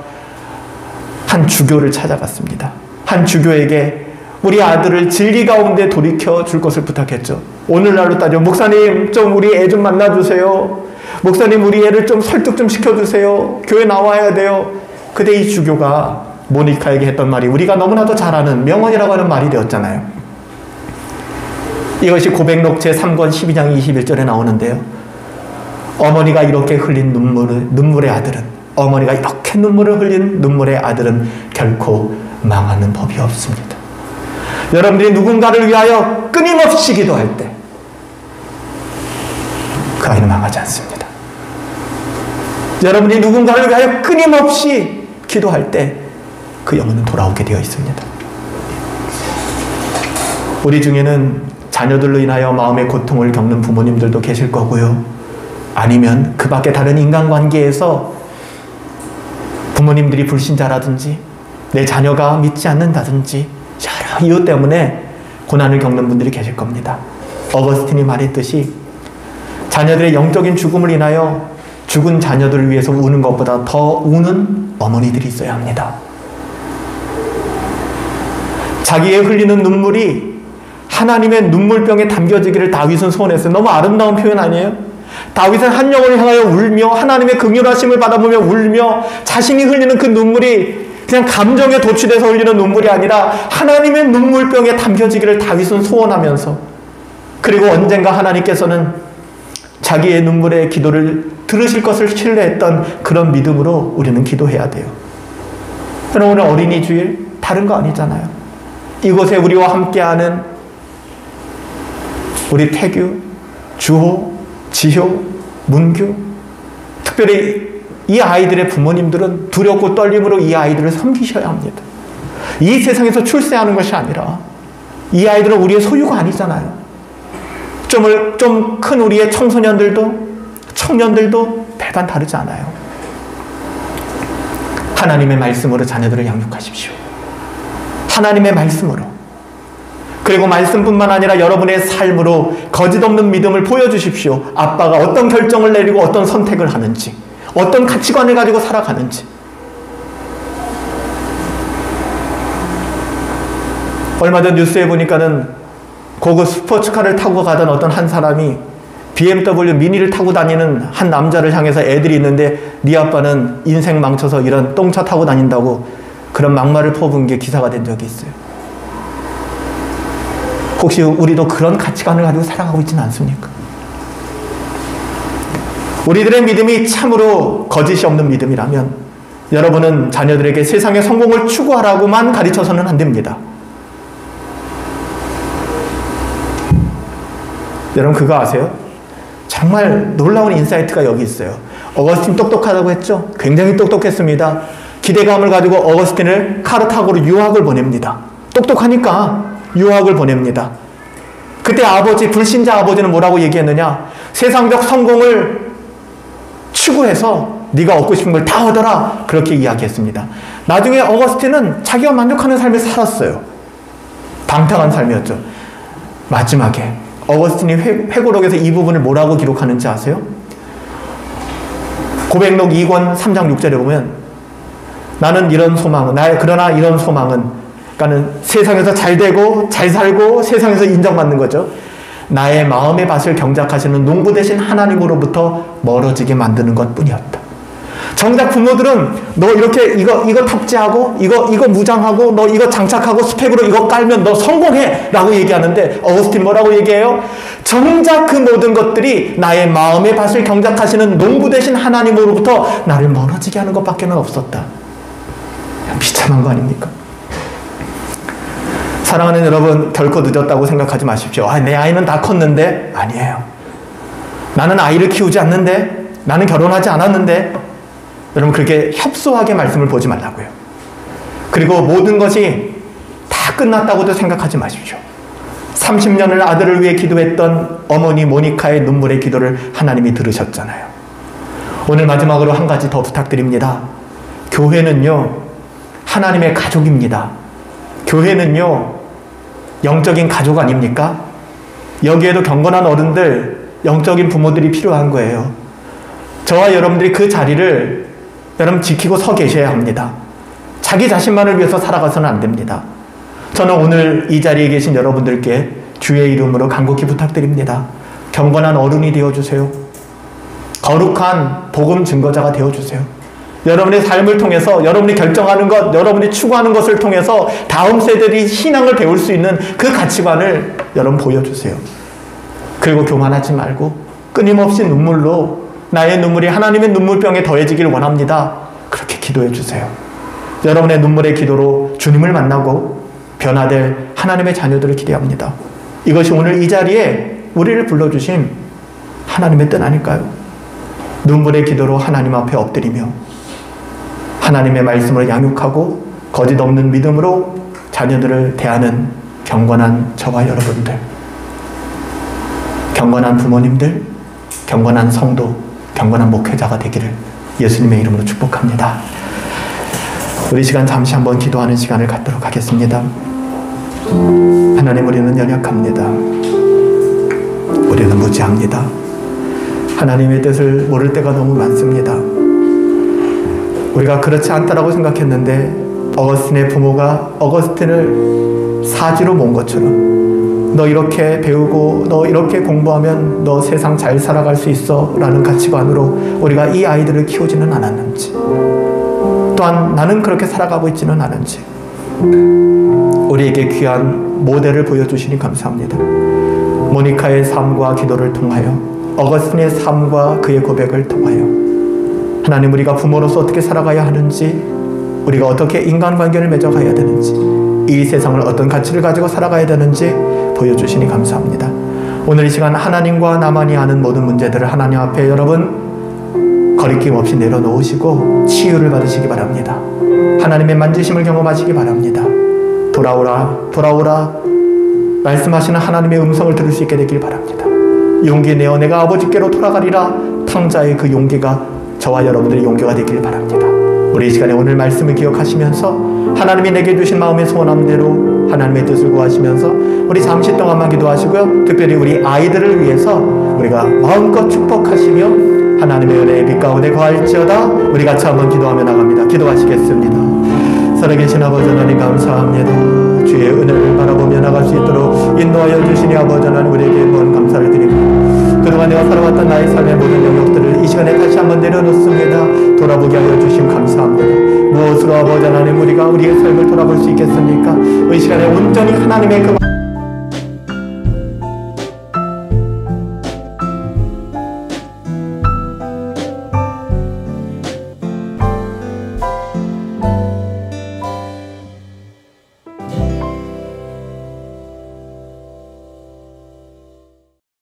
한 주교를 찾아갔습니다. 한 주교에게 우리 아들을 진리 가운데 돌이켜 줄 것을 부탁했죠. 오늘날로 따져 목사님 좀 우리 애 좀 만나주세요. 목사님 우리 애를 좀 설득 좀 시켜주세요. 교회 나와야 돼요. 그때 이 주교가 모니카에게 했던 말이 우리가 너무나도 잘 아는 명언이라고 하는 말이 되었잖아요. 이것이 고백록 제3권 12장 21절에 나오는데요. 어머니가 이렇게 흘린 눈물의 아들은, 어머니가 이렇게 눈물을 흘린 눈물의 아들은 결코 망하는 법이 없습니다. 여러분들이 누군가를 위하여 끊임없이 기도할 때 그 아이는 망하지 않습니다. 여러분이 누군가를 위하여 끊임없이 기도할 때 그 영혼은 돌아오게 되어 있습니다. 우리 중에는 자녀들로 인하여 마음의 고통을 겪는 부모님들도 계실 거고요. 아니면 그 밖에 다른 인간관계에서 부모님들이 불신자라든지 내 자녀가 믿지 않는다든지 여러 이유 때문에 고난을 겪는 분들이 계실 겁니다. 어거스틴이 말했듯이 자녀들의 영적인 죽음을 인하여 죽은 자녀들을 위해서 우는 것보다 더 우는 어머니들이 있어야 합니다. 자기의 흘리는 눈물이 하나님의 눈물병에 담겨지기를 다윗은 소원했어요. 너무 아름다운 표현 아니에요? 다윗은 한 영혼을 향하여 울며 하나님의 긍휼하심을 받아보며 울며 자신이 흘리는 그 눈물이 그냥 감정에 도취돼서 흘리는 눈물이 아니라 하나님의 눈물병에 담겨지기를 다윗은 소원하면서, 그리고 언젠가 하나님께서는 자기의 눈물의 기도를 들으실 것을 신뢰했던 그런 믿음으로 우리는 기도해야 돼요. 오늘 어린이 주일 다른 거 아니잖아요. 이곳에 우리와 함께하는 우리 태규, 주호, 지효, 문규, 특별히 이 아이들의 부모님들은 두렵고 떨림으로 이 아이들을 섬기셔야 합니다. 이 세상에서 출세하는 것이 아니라 이 아이들은 우리의 소유가 아니잖아요. 좀 큰 우리의 청년들도 별반 다르지 않아요. 하나님의 말씀으로 자녀들을 양육하십시오. 하나님의 말씀으로. 그리고 말씀뿐만 아니라 여러분의 삶으로 거짓 없는 믿음을 보여주십시오. 아빠가 어떤 결정을 내리고 어떤 선택을 하는지, 어떤 가치관을 가지고 살아가는지. 얼마 전 뉴스에 보니까는 고급 스포츠카를 타고 가던 어떤 한 사람이 BMW 미니를 타고 다니는 한 남자를 향해서 애들이 있는데 네 아빠는 인생 망쳐서 이런 똥차 타고 다닌다고 그런 막말을 퍼부은 게 기사가 된 적이 있어요. 혹시 우리도 그런 가치관을 가지고 살아가고 있지는 않습니까? 우리들의 믿음이 참으로 거짓이 없는 믿음이라면 여러분은 자녀들에게 세상의 성공을 추구하라고만 가르쳐서는 안 됩니다. 여러분 그거 아세요? 정말 놀라운 인사이트가 여기 있어요. 어거스틴 똑똑하다고 했죠? 굉장히 똑똑했습니다. 기대감을 가지고 어거스틴을 카르타고로 유학을 보냅니다. 똑똑하니까 유학을 보냅니다. 그때 불신자 아버지는 뭐라고 얘기했느냐? 세상적 성공을 추구해서 네가 얻고 싶은 걸 다 얻어라. 그렇게 이야기했습니다. 나중에 어거스틴은 자기가 만족하는 삶을 살았어요. 방탕한 삶이었죠. 마지막에 어거스틴이 회고록에서 이 부분을 뭐라고 기록하는지 아세요? 고백록 2권 3장 6절에 보면 나는 이런 소망은, 그러나 이런 소망은, 그러니까는 세상에서 잘 되고 잘 살고 세상에서 인정받는 거죠. 나의 마음의 밭을 경작하시는 농부 되신 하나님으로부터 멀어지게 만드는 것 뿐이었다. 정작 부모들은 너 이렇게 이거 탑재하고 이거 무장하고 너 이거 장착하고 스펙으로 이거 깔면 너 성공해 라고 얘기하는데 어거스틴 뭐라고 얘기해요? 정작 그 모든 것들이 나의 마음의 밭을 경작하시는 농부 되신 하나님으로부터 나를 멀어지게 하는 것밖에 없었다. 비참한 거 아닙니까? 사랑하는 여러분, 결코 늦었다고 생각하지 마십시오. 내 아이는 다 컸는데. 아니에요. 나는 아이를 키우지 않는데, 나는 결혼하지 않았는데. 여러분 그렇게 협소하게 말씀을 보지 말라고요. 그리고 모든 것이 다 끝났다고도 생각하지 마십시오. 30년을 아들을 위해 기도했던 어머니 모니카의 눈물의 기도를 하나님이 들으셨잖아요. 오늘 마지막으로 한 가지 더 부탁드립니다. 교회는요, 하나님의 가족입니다. 교회는요, 영적인 가족 아닙니까? 여기에도 경건한 어른들, 영적인 부모들이 필요한 거예요. 저와 여러분들이 그 자리를 여러분 지키고 서 계셔야 합니다. 자기 자신만을 위해서 살아가서는 안 됩니다. 저는 오늘 이 자리에 계신 여러분들께 주의 이름으로 간곡히 부탁드립니다. 경건한 어른이 되어주세요. 거룩한 복음 증거자가 되어주세요. 여러분의 삶을 통해서 여러분이 결정하는 것, 여러분이 추구하는 것을 통해서 다음 세대들이 신앙을 배울 수 있는 그 가치관을 여러분 보여주세요. 그리고 교만하지 말고 끊임없이 눈물로 나의 눈물이 하나님의 눈물병에 더해지길 원합니다. 그렇게 기도해 주세요. 여러분의 눈물의 기도로 주님을 만나고 변화될 하나님의 자녀들을 기대합니다. 이것이 오늘 이 자리에 우리를 불러주신 하나님의 뜻 아닐까요? 눈물의 기도로 하나님 앞에 엎드리며 하나님의 말씀을 양육하고 거짓 없는 믿음으로 자녀들을 대하는 경건한 저와 여러분들, 경건한 부모님들, 경건한 성도, 경건한 목회자가 되기를 예수님의 이름으로 축복합니다. 우리 시간 잠시 한번 기도하는 시간을 갖도록 하겠습니다. 하나님, 우리는 연약합니다. 우리는 무지합니다. 하나님의 뜻을 모를 때가 너무 많습니다. 우리가 그렇지 않다라고 생각했는데 어거스틴의 부모가 어거스틴을 사지로 모은 것처럼 너 이렇게 배우고 너 이렇게 공부하면 너 세상 잘 살아갈 수 있어 라는 가치관으로 우리가 이 아이들을 키우지는 않았는지, 또한 나는 그렇게 살아가고 있지는 않은지 우리에게 귀한 모델을 보여주시니 감사합니다. 모니카의 삶과 기도를 통하여, 어거스틴의 삶과 그의 고백을 통하여 하나님, 우리가 부모로서 어떻게 살아가야 하는지, 우리가 어떻게 인간관계를 맺어가야 되는지, 이 세상을 어떤 가치를 가지고 살아가야 되는지 보여주시니 감사합니다. 오늘 이 시간 하나님과 나만이 아는 모든 문제들을 하나님 앞에 여러분 거리낌 없이 내려놓으시고 치유를 받으시기 바랍니다. 하나님의 만지심을 경험하시기 바랍니다. 돌아오라, 돌아오라 말씀하시는 하나님의 음성을 들을 수 있게 되길 바랍니다. 용기 내어 내가 아버지께로 돌아가리라. 탕자의 그 용기가 저와 여러분들의 용기가 되길 바랍니다. 우리 이 시간에 오늘 말씀을 기억하시면서 하나님이 내게 주신 마음의 소원함대로 하나님의 뜻을 구하시면서 우리 잠시 동안만 기도하시고요. 특별히 우리 아이들을 위해서 우리가 마음껏 축복하시며 하나님의 은혜의 빛 가운데 거할지어다. 우리 같이 한번 기도하며 나갑니다. 기도하시겠습니다. 살아계신 아버지 하나님 감사합니다. 주의 은혜를 바라보며 나갈 수 있도록 인도하여 주시니 아버지 하나님 우리에게 무한 감사를 드립니다. 그동안 내가 살아왔던 나의 삶의 모든 영역들을 이 시간에 다시 한번 내려놓습니다. 돌아보게 하여 주심 감사합니다. 무엇으로 아버지 하나님 우리가 우리의 삶을 돌아볼 수 있겠습니까? 이 시간에 온전히 하나님의 그